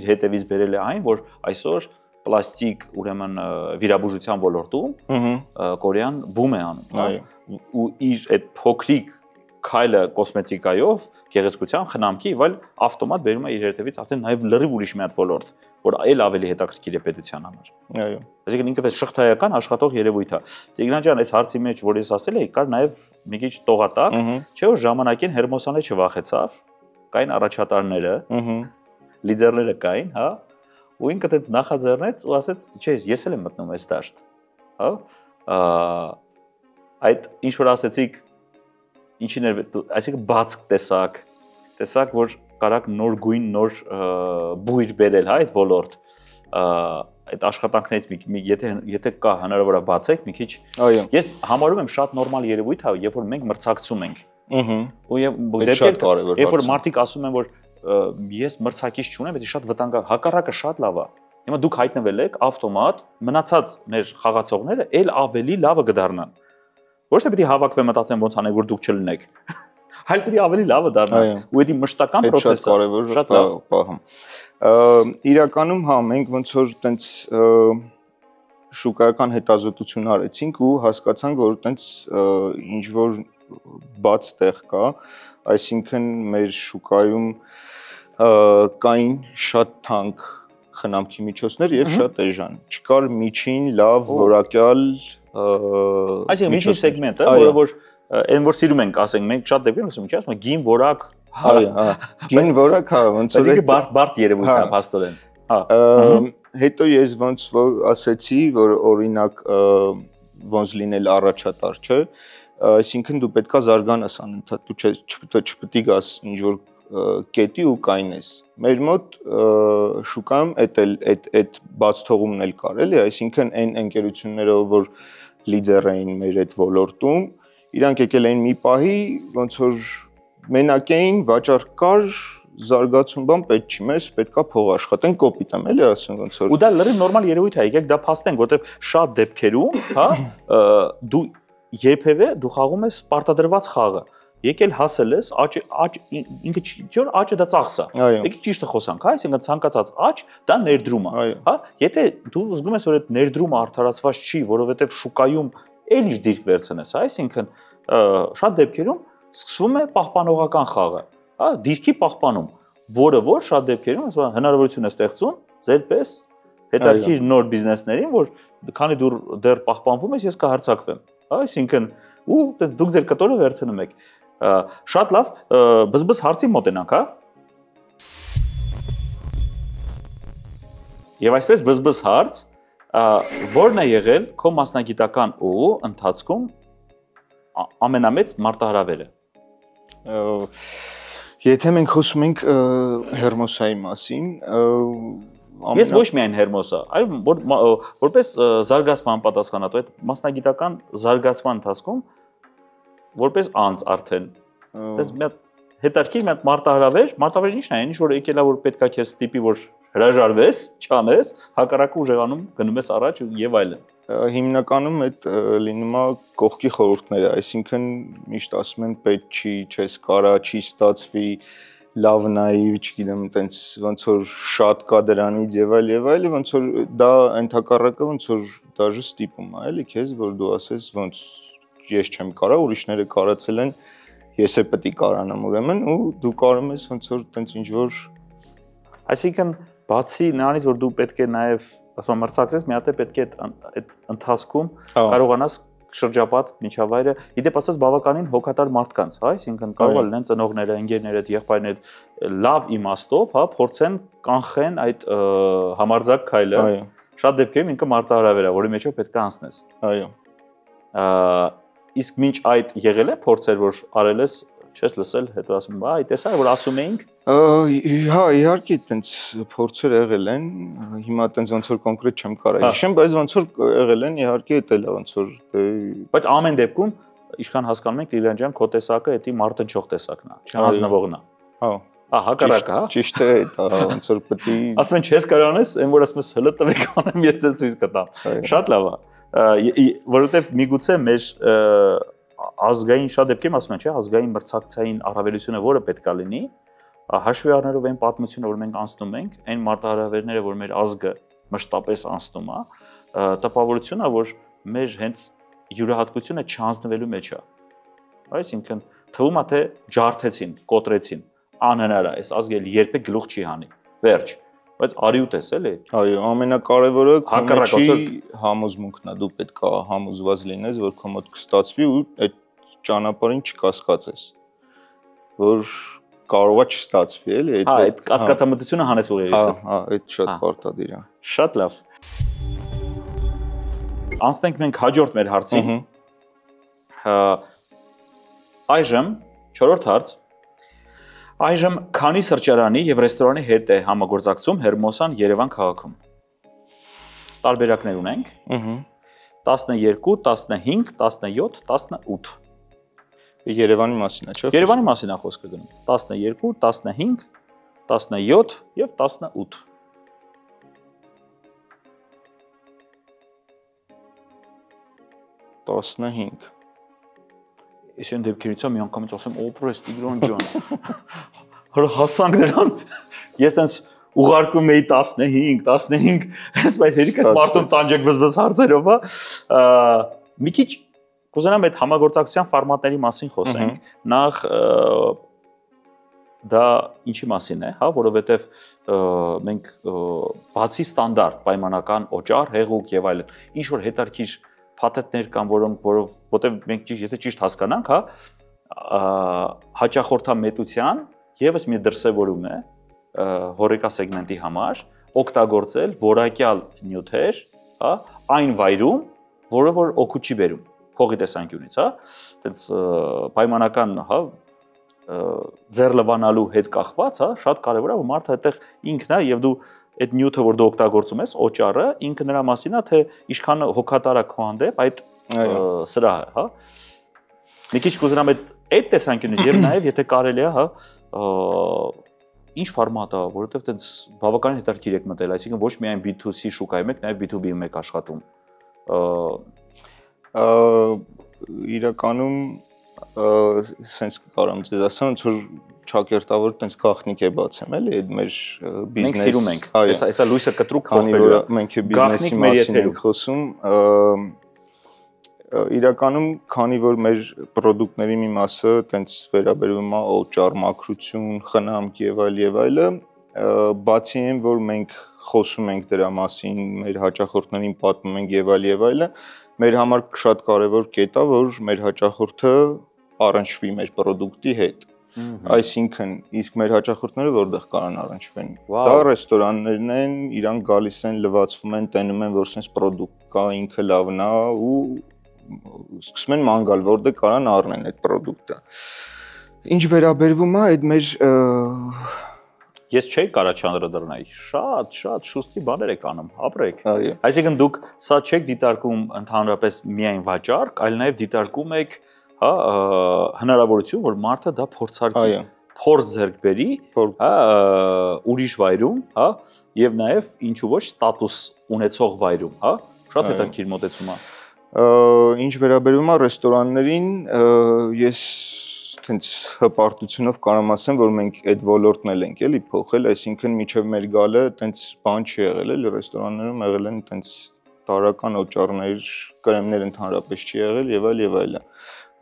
հետևից բերել է այն, որ այսօր պլաստիկ, ուրեմն վիրաբուժության ոլորտում Կորեան բում է անում, ու իր այդ փոքրիկ քայլը կոսմետիկայով, գեղեցկության, խնամքի, այլ ավտոմատ բերում է իր հետևից արդեն նաև լրիվ ուրիշ մի հատ ոլորտ, որ այլ ավելի հետաքրքիր է պետության համար։ Այո։ Այսինքն ինքը շղթայական աշխատող երևույթ է։ Տիգրան ջան, այս հարցի մեջ, որ ես ասել էի, կար նաև մի քիչ տողատակ, չէ՞ որ ժամանակին Հերմոսանը չվախեցավ, կային առաջատարները, լիդերները կային, հա, ու ինքը դից նախաձեռնեց ու ասեց, չէ, ես էլ եմ մտնում այս դաշտ, հա։ Այդ ինչ որ ասեցիք, ինչին էր, այսինքն բաց տեսակ, որ կարակ նոր գույն, նոր բույր բերել, հա, այդ ոլորտ, այդ աշխատանքներից եթե կա հնարավոր է բացեք մի քիչ։ Այո։ Ես համարում եմ շատ նորմալ երևույթ է, երբ որ մենք մրցակցում ենք։ Ու երբ որ մարդիկ ասում են, որ ես մրցակից չունեմ, դա շատ վտանգ է, հակառակը շատ լավ է։ Հիմա դուք հայտնվել եք ավտոմատ, մնացած մեր խաղացողները էլ ավելի լավը կդառնան։ Ոչ թե պիտի հավաքվեմ մտածեմ ոնց անենք որ դուք չլինեք։ Այլ պիտի ավելի լավը դառնա։ Ու դա մշտական process է։ Շատ լավ պահում։ Իրականում հա մենք ոնց որ տենց շուկայական հետազոտություն արեցինք ու հասկացանք որ տենց ինչ որ բաց տեղ կա, այսինքն մեր շուկայում կային շատ թանկ խնամքի միջոցներ եւ շատ էժան։ Չկար միջին, լավ, որակյալ այսինքն միջին սեգմենտը, որը որ այն որ սիրում ենք, ասենք, մենք շատ դեպքերում ասում ենք, ասում ենք գին որակ, գին որակ, հա, ոնց որ այսինքն բարդ երևույթ է փաստորեն։ Հետո ես ոնց որ ասեցի, որ օրինակ ոնց լինել առաջատար, չէ, այսինքն դու պետքա զարգանաս անընդհատ, դու չպետք գաս ինչ որ կետի ու կայնես։ Մեր մոտ շուկայում այդ բաց թողումն էլ կար, էլի, այսինքն այն ընկերություններով որ լիդեր էին մեր այդ ոլորտում, իրանք եկել էին մի պահի, ոնց որ մենակ էին, վաճառք կար, զարգացում բան պետք չի, մեզ պետքա փող աշխատեն, կոպիտ եմ, էլի ասում ոնց որ։ Ու դա լրիվ նորմալ երևույթ է, եկեք դա փաստենք, որտեղ շատ դեպքերում, հա, դու երբևէ դու խաղում ես պարտադրված խաղը։ Եկել հասել ես, ինքը չի որ աճը դա ծախս է։ Եկեք ճիշտը խոսանք, հա, այսինքն ցանկացած աճ դա ներդրում է, հա։ Եթե դու զգում ես որ այդ ներդրումը արդարացված չի, որովհետև շուկայում էլ իր դիրք վերցնես, հա, այսինքն շատ դեպքերում սկսվում է պահպանողական խաղը, հա, դիրքի պահպանում, որը որ շատ դեպքերում ասում հնարավորություն է ստեղծում ձեր պես հետաքրքիր նոր բիզնեսներին, որ քանի դու դեռ պահպանվում ես, ես կհարցակվեմ, հա, այսինքն ու դուք ձեր կտորը վերցնում եք։ Շատ լավ, բզբզ հարցի մոտենանք, հա։ Եվ այսպես բզբզ հարց, որն է եղել քո մասնագիտական ուղու ընթացքում ամենամեծ մարտահրավերը։ Եթե մենք խոսում ենք Հերմոսայի մասին, ես ոչ միայն Հերմոսա, այլ որպես զարգացման պատասխանատու, այդ մասնագիտական զարգացման ընթացքում որպես անձ արդեն, դες մի հատ հետաքրքիր մի հատ մարտահրավեր ի՞նչն է, ինչ որ եկել է որ պետքա քեզ ստիպի որ հրաժարվես, չանես, հակառակը ուժեղանում գնում ես առաջ եւ այլն։ Հիմնականում այդ լինում է կողքի խորհուրդները, այսինքն միշտ ասում են պետք չի, չես կարա, չի ստացվի, լավ նայի, չգիտեմ, տենց ոնց որ շատ կա դրանից եւ այլ, ոնց որ դա ընդհակառակը ոնց որ դաժե ստիպում է, էլի քեզ, որ դու ասես ոնց ես չեմ կարա, ուրիշները կարացել են, ես է պետք է կարանամ ուրեմն ու դու կարում ես ոնց որ տենց ինչ որ այսինքն բացի նրանից որ դու պետք է նաև ասում մրցակցես մի հատ է պետք է այդ ընթացքում կարողանաս շրջապատ միջավայրը իդեպ ասած բավականին հոգատար մարդկանց, հա, այսինքն կարող է լինեն ծնողները, ընկերները, եղբայրները լավ իմաստով, հա, փորձեն կանխեն այդ համարձակ քայլը։ Շատ դեպքերում ինքը մարտահրավեր է, որի մեջով պետք է անցնես։ Այո։ Իսկ մինչ այդ եղել է փորձեր, որ արել ես, չես լսել, հետո ասում, այ տեսա, որ ասում էինք։ Հա, իհարկե, տենց փորձեր եղել են, հիմա տենց ոնց որ կոնկրետ չեմ կարող հիշեմ, բայց ոնց որ եղել են, իհարկե, դա էլ է ոնց որ բայց ամեն դեպքում, ինչքան հասկանում ենք, Լիլիան ջան, քո տեսակը էդի մարտնչող տեսակն է, չհանձնվողն է։ Հա։ Հակառակը, հա։ Ճիշտ է, դա ոնց որ պետք է ասում են չես կարողանես, այն որ ասում ես հլը տվեք անեմ, ես ցույց կտամ։ Շատ լավ է։ Որովհետև միգուցե մեր ազգային շատ դեպքերում ասում են, չէ, ազգային մրցակցային առավելությունը որը պետքա լինի, հաշվի առնելով այն պատմությունը, որ մենք անցնում ենք, այն մարտահրավերները, որ մեր ազգը մշտապես անցնում է, տպավորությունն է, որ մեր հենց յուրահատկությունը չանձնվելու մեջ է։ Այսինքն թվում է թե ջարդեցին, կոտրեցին, անհնար է, այս ազգը երբեք գլուխ չի հանի։ Վերջ։ Բայց արի ու տես էլի։ Այո, ամենակարևորը քո համոզմունքն է, դու պետքա համոզված լինես, որ քո մոտ կստացվի ու այդ ճանապարհին չկասկածես, որ կարողա չստացվի, էլի։ Հա, այդ կասկածամտությունը հանես ուղիղից։ Հա, այդ շատ պարտադիր է։ Շատ լավ։ Անցնենք մենք հաջորդ մեր հարցին։ Այժմ 4-րդ հարց։ Այժմ քանի սրճարանի եւ ռեստորանի հետ է համագործակցում Հերմոսան Երևան քաղաքում։ Տարբերակներ ունենք։ 12, 15, 17, 18։ Երևանի մասին է, չէ՞։ Երևանի մասին է խոսքը գնում։ 12, 15, 17 եւ 18։ Ես այն դեպքերից եմ մի անգամից ասեմ, օպրես Տիգրան ջան։ Հələ հասանք դրան։ Ես տենց ուղարկում էի 15, այս բայց հերիքս մարդուն տանջեք բզբզ հարցերով, հա։ Մի քիչ կուզենամ այդ համագործակցության ֆորմատների մասին խոսենք։ Նախ դա ինչի մասին է, հա, որովհետև մենք բացի ստանդարտ պայմանական օճառ, հեղուկ եւ այլն, ինչ որ հետարքիր փաթեթներ կան, որովհետև մենք եթե ճիշտ հասկանանք, հա, հաճախորդամետության եւս մի դրսևորում է հորեկա սեգմենտի համար օգտագործել որակյալ նյութեր, հա, այն վայրում, որը որ օգուտ չի բերում փողի տեսանկյունից, հա, այդպես պայմանական, հա, ձեռլվանալու հետ կախված, հա, շատ կարևոր է, որ մարդը այդտեղ ինքն է եւ դու այդ նյութը, որ դու օգտագործում ես, օճառը, ինքը նրա մասին է, թե ինչքան հոգատար է քո հանդեպ այդ սրահը, հա։ Մի քիչ կուզենամ այդ տեսանկյունից եւ նաեւ եթե կարելի է, հա, ինչ ֆորմատ է, որովհետեւ այդպես բավականին հետաքրքիր եք մտել, այսինքն ոչ միայն B2C շուկայում եք, նաեւ B2B-ում եք աշխատում։ Իրականում sense կարամ ձեզ ասեմ, ոնց որ ճակերտավոր տենց գաղտնիք է բացեմ, էլի, այդ մեր բիզնես։ Մենք սիրում ենք։ Հեսա լույսը կտրուկ փոխվելու է։ Մենք բիզնեսի մասին ենք խոսում։ Իրականում, քանի որ մեր ապրանքների մի մասը տենց վերաբերվում է օճառ, մաքրություն, խնամք եւ այլը, բացի այն, որ մենք խոսում ենք դրա մասին, մեր հաճախորդներին պատմում ենք եւ այլը, մեր համար շատ կարևոր կետ է, որ մեր հաճախորդը առնչվի մեր ապրանքի հետ։ Այսինքն, իսկ մեր հաճախորդները որտեղ կարան առնչվեն։ Դա ռեստորաններն են, իրանք գալիս են, լվացվում են, տենում են, որ sense ապրանք կա, ինքը լավն է ու սկսում են ման գալ, որտեղ կարան առնեն այդ ապրանքը։ Ինչ վերաբերվում է այդ մեր Ես չէի կարա չանդրադառնայի։ Շատ շուստի բաներ եք անում, ապրեք։ Այո։ Այսինքն դուք սա չեք դիտարկում ընդհանրապես միայն վաճառք, այլ նաև դիտարկում եք, հա, հնարավորություն, որ մարդը դա փորձարկի, փորձ ձեռք բերի, հա, ուրիշ վայրում, հա, եւ նաև ինչու ոչ ստատուս ունեցող վայրում, հա։ Շատ հետաքրքիր մոտեցում է։ Ինչ վերաբերում է ռեստորաններին, ես տենց հպարտությունով կարամ ասեմ, որ մենք այդ ոլորտն էլ ենք էլի փոխել, այսինքն միջև մեր գալը տենց բան չի եղել, էլի ռեստորաններում եղել են տենց տարական օճառներ, կրեմներ ընդհանրապես չի եղել եւ այլն։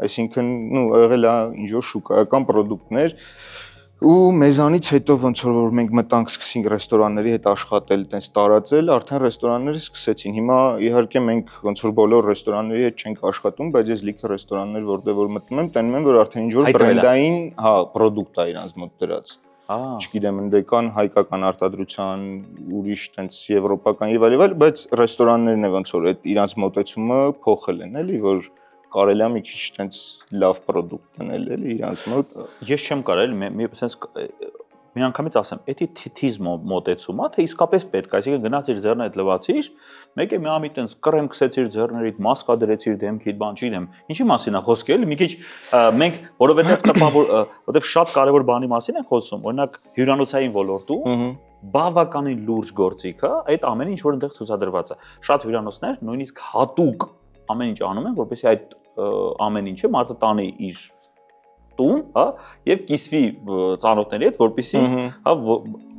Այսինքն, եղել է ինչ որ շուկայական ապրանքներ ու մեզանից հետո ոնց որ մենք մտանք սկսենք ռեստորանների հետ աշխատել, տենց տարածել, արդեն ռեստորանները սկսեցին։ Հիմա իհարկե մենք ոնց որ բոլոր ռեստորանների հետ չենք աշխատում, բայց ես լիքը ռեստորաններ որտեղ որ մտնում եմ, տենում եմ, որ արդեն ինչ որ բրենդային, հա, ապրանք է իրանց մոտ դրած։ Չգիտեմ, ընդեկան հայկական արտադրության, ուրիշ տենց եվրոպական եւ այլ, բայց ռեստորաններն է ոնց որ այդ իրանց մոտեցումը փոխել են, էլի, որ կարելի է մի քիչ տենց լավ ապրանք դնել, էլի, իրանց մոտ։ Ես չեմ կարել, մի անգամից ասեմ, էդի թիթիզ մոտեցումա, թե իսկապես պետք է, այսինքն գնացիր ձեռներդ լվացիր, մեկ է մի ամի տենց կրեմ քսեցիր ձեռներիդ, մասկա դրեցիր դեմքիդ, բան չգիտեմ, ինչի մասին է խոսքը, էլի, մի քիչ մենք, որովհետև շատ կարևոր բանի մասին ենք խոսում, օրինակ հյուրանոցային ոլորտում բավականին լուրջ գործիք է, այդ ամեն ինչ որ այնտեղ ցուցադրված է։ Շատ հյուրանոցներ նույնիսկ հատուկ ամեն ինչ անում են, որպեսզի այդ ամեն ինչը մարդը տանի իր տուն, հա, եւ կիսվի ծանոթների հետ, որպեսզի, հա,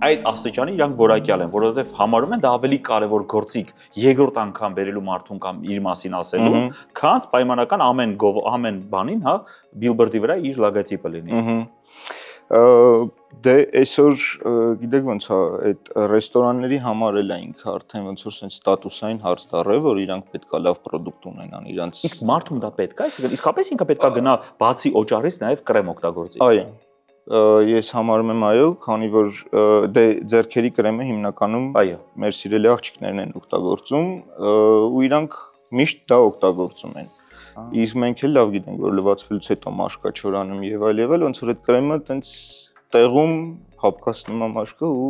այդ աստիճանի իրանք որակյալ են, որովհետեւ համարում են դա ավելի կարևոր գործիք երկրորդ անգամ վերելու մարդուն կամ իր մասին ասելու, քան պայմանական ամեն բանին, հա, բիլբորդի վրա իր լոգոտիպը լինի։ Դե այսօր գիտեք ոնց է, այդ ռեստորանների համար էլ է ինքը արդեն ոնց որ sense ստատուսային հարց դառել, որ իրանք պետքա լավ ապրանք ունենան իրանց։ Իսկ մարդուն դա պետք է, այսինքն իսկապես ինքը պետքա գնա բացի օճառից նաև կրեմ օգտագործի։ Այո։ Ես համարում եմ այո, քանի որ դե ձեռքերի կրեմը հիմնականում մեր սիրելի աղջիկներն են օգտագործում ու իրանք միշտ դա օգտագործում են։ Իսկ մենք էլ լավ գիտենք, որ լվացվելուց հետո մաշկա չորանում եւ այլ, ոնց որ այդ կրեմը տենց տեղում հապկացնում է մաշկը ու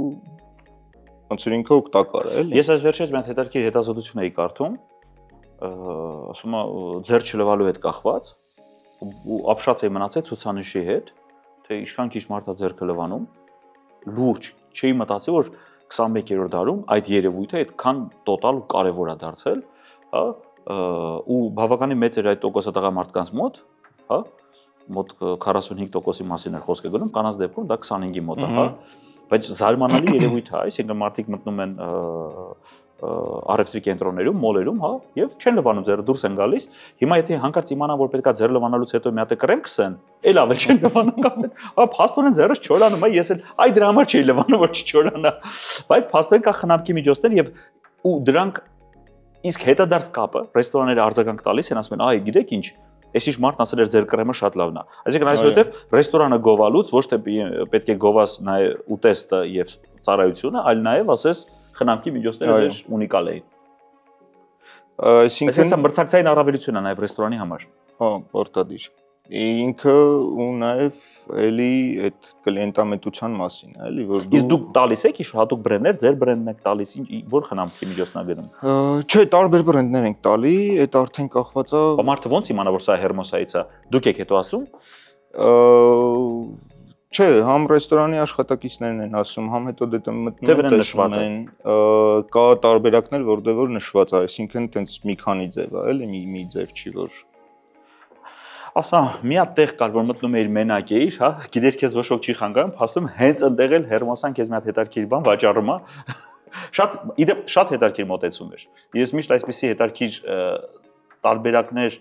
ոնց որ ինքը օգտակար է, էլի։ Ես այս վերջերս մի հետաքրքիր հետազոտություն էի կարդում, ասում է ձեռ չլվալու հետ կախված ու ապշած էի մնացել ցուցանիշի հետ, թե ինչքան քիչ մարդ է ձեռքը լվանում, լուրջ չէի մտածել, որ 21-րդ դարում այդ երևույթը այդքան տոտալ ու կարևոր է դարձել, հա, ու բավականին մեծ էր այդ տոկոսը տղամարդկանց մոտ, հա, մոտ 45%-ի մասին էր խոսքը գնում, կանանց դեպքում դա 25-ի մոտ է, հա։ Բայց զարմանալի երևույթ է, այսինքն մարդիկ մտնում են առևտրի կենտրոններում, մոլերում, հա, եւ չեն լվանում, ձերը դուրս են գալիս։ Հիմա եթե հանկարծ իմանան, որ պետքա ձեր լվանալուց հետո մի հատ կրեմ կսեն, էլ ավել չեն լվանում, ասեն, հա, փաստորեն ձերս չորանում է, ես էլ այ դրա համար չէի լվանում, որ չչորանա։ Բայց փաստորեն կա խնամքի միջոցներ եւ ու դրանք իսկ հետադարձ կապը ռեստորանները արձագանք տալիս են, ասում են, այ գիտեք ինչ, այսիշ մարդն ասել էր ձեր կրեմը շատ լավն է։ Այսինքն այսուհետև ռեստորանը գովալուց ոչ թե պետք է գովաս նաեւ ուտեստը եւ ծառայությունը, այլ նաեւ ասես խնամքի միջոցները դեր ունիկալ էին։ Այսինքն սա մրցակցային առավելություն է նաեւ ռեստորանի համար։ Հա, պարտադիր։ Ինքը ու նաեւ էլի այդ կլիենտամետության մասին է, էլի, որ Իսկ դուք տալիս եք իշ հատուկ բրենդներ, ձեր բրենդն եք տալիս, որ խնամքի միջոցն է գնում։ Չէ, տարբեր բրենդներ ենք տալի, այդ արդեն կախված է։ Մարդը ոնց իմանա, որ սա Հերմոսայից է։ Դուք եք հետո ասում։ Չէ, համ ռեստորանի աշխատակիցներն են ասում, համ հետո դե մտնում են, կա տարբերակներ, որտեղ որ նշված է, այսինքն տենց մի քանի ձև է, էլի մի ձև չի, որ ասա, մի հատ տեղ կար, որ մտնում էիր մենակ էիր, հա, գիտեր քեզ ոչ ոք չի խանգարում, ասում հենց այնտեղ էլ Հերմոսան քեզ մի հատ հետարքիր բան վաճառում է։ Շատ հետարքիր մոտեցում էր։ Ես միշտ այսպեսի հետարքիր տարբերակներ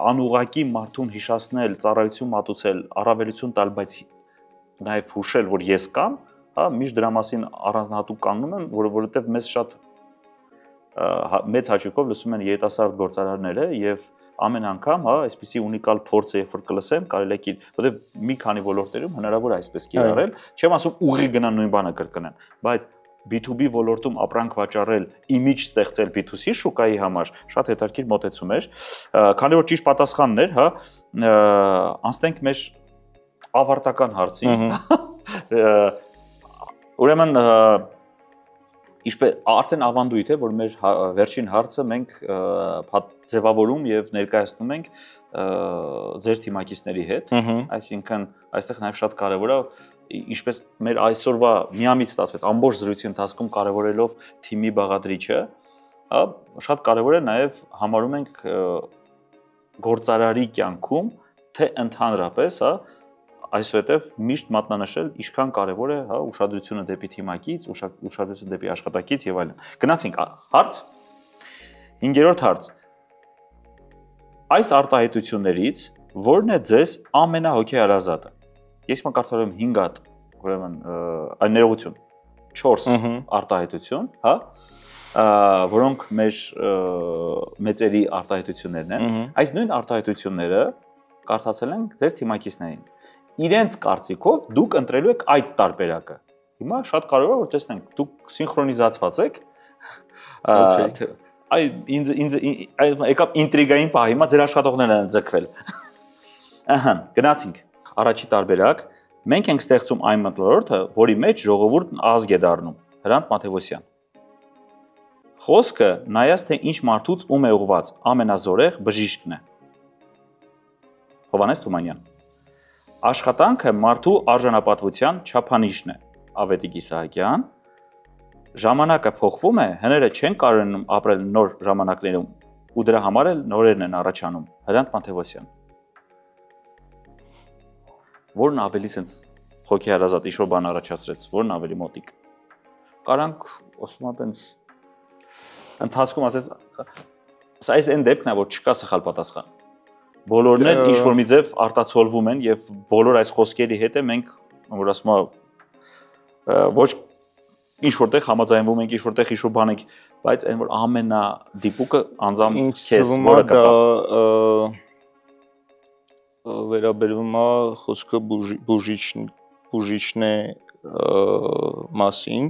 անուղակի մարդուն հիշացնել, ծառայություն մատուցել, առավելություն տալ, բայց նաև հուշել, որ ես կամ, հա, միշտ դրա մասին առանձնահատուկ կանգնում եմ, որովհետև մեզ շատ մեծ հաճույքով լսում են երիտասարդ գործարարները եւ ամեն անգամ, հա, այսպեսի ունիկալ փորձ է, երբ որ կլսեմ, կարելի է որովհետև մի քանի ոլորտերում հնարավոր է այսպես կիրառել, չեմ ասում ուղի գնան նույն բանը կրկնեն, բայց B2B ոլորտում ապրանք վաճառել, image ստեղծել B2C շուկայի համար շատ հետաքրքիր մոտեցում էր, քանի որ ճիշտ պատասխանն էր, հա, անցնենք մեր ավարտական հարցին։ Ուրեմն Ինչպես արդեն ավանդույթ է, որ մեր վերջին հարցը մենք ձևավորում եւ ներկայացնում ենք ձեր թիմակիցների հետ, այսինքն այստեղ նաեւ շատ կարեւոր է, ինչպես մեր այսօրվա միամիտ ստացվեց ամբողջ զրույցի ընթացքում կարևորելով թիմի բաղադրիչը, հա, շատ կարեւոր է նաեւ համարում ենք գործարարի կյանքում, թե ընդհանրապես, հա, այսուհետև միշտ մատնանշել ինչքան կարևոր է, հա, ուշադրությունը դեպի թիմակից, ուշադրությունը դեպի աշխատակից եւ այլն։ Գնացինք հարց 5-րդ հարց։ Այս արտահայտություններից ո՞րն է ձեզ ամենահոգեհարազատը։ Ես հիմա կարծում եմ 5 հատ, ուրեմն ներողություն, 4 արտահայտություն, հա, որոնք մեր մեծերի արտահայտություններն են։ Այս նույն արտահայտությունները կարդացել ենք ձեր թիմակիցներին։ Իրենց կարծիքով դուք ընտրելու եք այդ տարբերակը։ Հիմա շատ կարևոր է որ տեսնենք, դուք սինխրոնիզացված եք։ Այ ինձ եկավ ինտրիգային պահ, հիմա ձեր աշխատողներն են ձգվել։ Ահա, գնացինք։ Առաջի տարբերակ, մենք ենք ստեղծում այն մթնոլորտը, որի մեջ ժողովուրդն ազգ է դառնում։ Հրանտ Մաթեոսյան։ Խոսքը նայած թե ինչ մարդուց ում է ուղված, ամենազորեղ բժիշկն է։ Հովհաննես Թումանյան։ Աշխատանքը մարդու արժանապատվության չափանիշն է, Ավետիք Իսահակյան, ժամանակը փոխվում է, հները չեն կարողանում ապրել նոր ժամանակներում, ու դրա համար էլ նորերն են առաջանում, Հրանտ Մաթեոսյան։ Որն ավելի sense հոգեհարազատ ինչ-որ բան առաջացրեց, որն ավելի մոտիկ։ Կարանք ասում եմ ընթացքում ասես, սա այս այն դեպքն է, որ չկա սխալ պատասխան։ Բոլորն էլ ինչ-որ մի ձև արտացոլվում են եւ բոլոր այս խոսքերի հետ է մենք, որ ասում եմ, ոչ ինչ-որտեղ համաձայնվում ենք, ինչ-որտեղ ինչ-որ բան ենք, բայց այն որ ամենադիպուկը անձամբ քեզ որը կապավ վերաբերվում է խոսքը բուժիչն է մասին,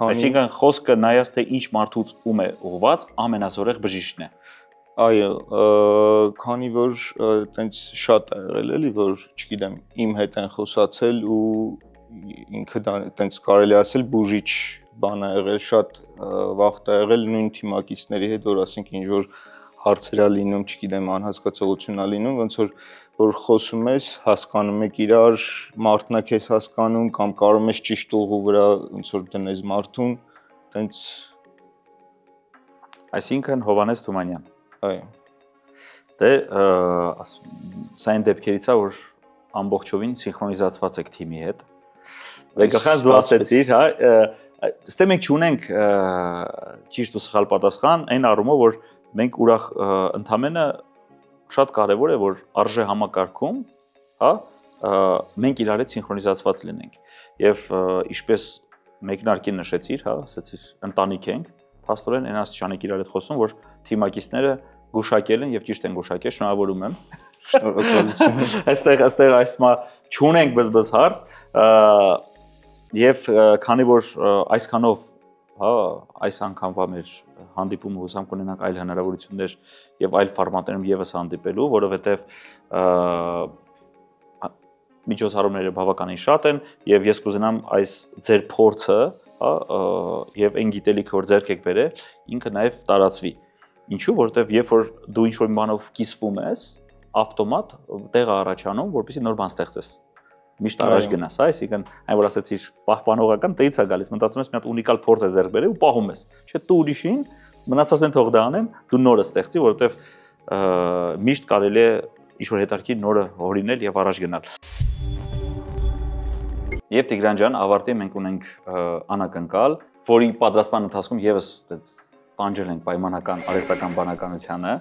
այսինքն խոսքը նայած թե ինչ մարդուց ում է ուղված, ամենազորեղ բժիշկն է։ Այո, քանի որ տենց շատ է եղել էլի, որ, չգիտեմ, իմ հետ են խոսացել ու ինքը տենց կարելի ասել բուժիչ բան է եղել, շատ վաղտ է եղել նույն թիմակիցների հետ, որ ասենք ինչ որ հարցեր է լինում, չգիտեմ, անհասկացողություն է լինում, ոնց որ խոսում ես, հասկանում եք իրար, մարդն է քեզ հասկանում կամ կարող ես ճիշտ ուղու վրա ոնց որ դնես մարդուն, տենց այսինքն Հովհաննես Թումանյան։ Այո։ Դե սա այն դեպքերից է, որ ամբողջովին սինխրոնիզացված եք թիմի հետ։ Վեկախած դու ասեցիր, հա, ստե մենք չունենք ճիշտ ու սխալ պատասխան, այն առումով, որ մենք ուրախ ընդամենը շատ կարևոր է, որ արժե համակարգում, հա, մենք իրար հետ սինխրոնիզացված լինենք։ Եվ ինչպես մեկնարկի նշեցիր, հա, ասեցիր, ընտանիք ենք, փաստորեն այն աստիճանիկ իրար հետ խոսում, որ թիմակիցները գուշակել են եւ ճիշտ են գուշակել, շնորհավորում եմ։ Շնորհակալություն։ Այստեղ այսմա չունենք բզբզ հարց, եւ քանի որ այսքանով, հա, այս անգամվա մեր հանդիպումը հուսամ կունենանք այլ հնարավորություններ եւ այլ ֆորմատներում եւս հանդիպելու, որովհետեւ միջոցառումները բավականին շատ են եւ ես կուզենամ այս ձեր փորձը, հա, եւ այն գիտելիքը, որ ձեռք եք բերել, ինքը նաեւ տարածվի։ Ինչու՞, որովհետեւ երբ որ դու ինչ-որ բանով կիսվում ես, ավտոմատ տեղ առաջանում, որպեսզի նոր բան ստեղծես։ Միշտ առաջ գնաս, այսինքն այն որ ասեցիր, պահպանողական տեից է գալիս, մտածում ես մի հատ ունիկալ փորձ է ձեռք բերել ու պահում ես։ Չէ, դու ուրիշին մնացածն թող դա անեն, դու նորը ստեղծի, որովհետեւ միշտ կարելի է ինչ-որ հետարքի նորը հորինել եւ առաջ գնալ։ Եվ Տիգրան ջան, ավարտի մենք ունենք անակնկալ, որի պատրաստման ընթացքում եւս այդպես տանջել ենք պայմանական արհեստական բանականությանը։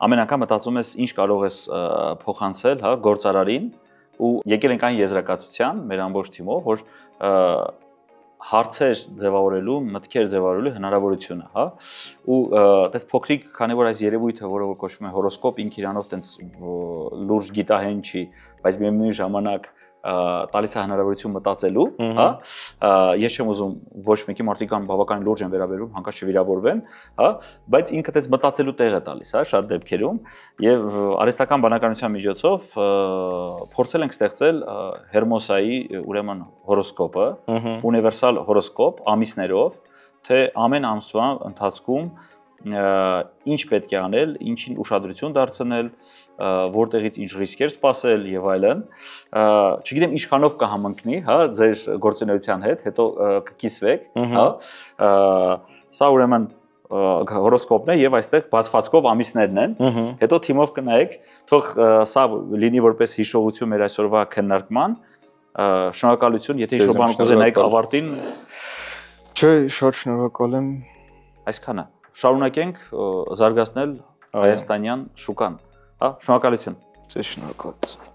Ամեն անգամ մտածում ես ինչ կարող ես փոխանցել, հա, գործարարին ու եկել ենք այն եզրակացության մեր ամբողջ թիմով, որ հարցեր ձևավորելու, մտքեր ձևավորելու հնարավորությունը, հա, ու այդպես փոքրիկ, քանի որ այս երևույթը, որը կոչվում է հորոսկոպ, ինքը իրանով այդպես լուրջ գիտահեն չի, բայց միևնույն ժամանակ տալիս է հնարավորություն մտածելու, հա, ես չեմ ուզում ոչ մեկի մարդիկ կան բավական լուրջ են վերաբերում, հանկարծ չվիրավորվեն, հա, բայց ինքը այդպես մտածելու տեղ է տալիս, հա, շատ դեպքերում, եւ արհեստական բանականության միջոցով փորձել ենք ստեղծել Հերմոսայի, ուրեմն հորոսկոպը, ունիվերսալ հորոսկոպ ամիսներով, թե ամեն ամսվա ընթացքում ինչ պետք է անել, ինչին ուշադրություն դարձնել, որտեղից ինչ ռիսկեր սպասել եւ այլն, չգիտեմ ինչքանով կհամընկնի, հա, ձեր գործունեության հետ, հետո կկիսվեք, հա, սա ուրեմն հորոսկոպն է եւ այստեղ բացվածքով ամիսներն են, հետո թիմով կնայեք, թող սա լինի որպես հիշողություն մեր այսօրվա քննարկման, շնորհակալություն, եթե ինչ-որ բան կուզենայիք ավարտին։ Չէ, շատ շնորհակալ եմ։ Այսքանը շարունակենք զարգացնել հայաստանյան շուկան, հա, շնորհակալություն։ Ձեզ շնորհակալություն։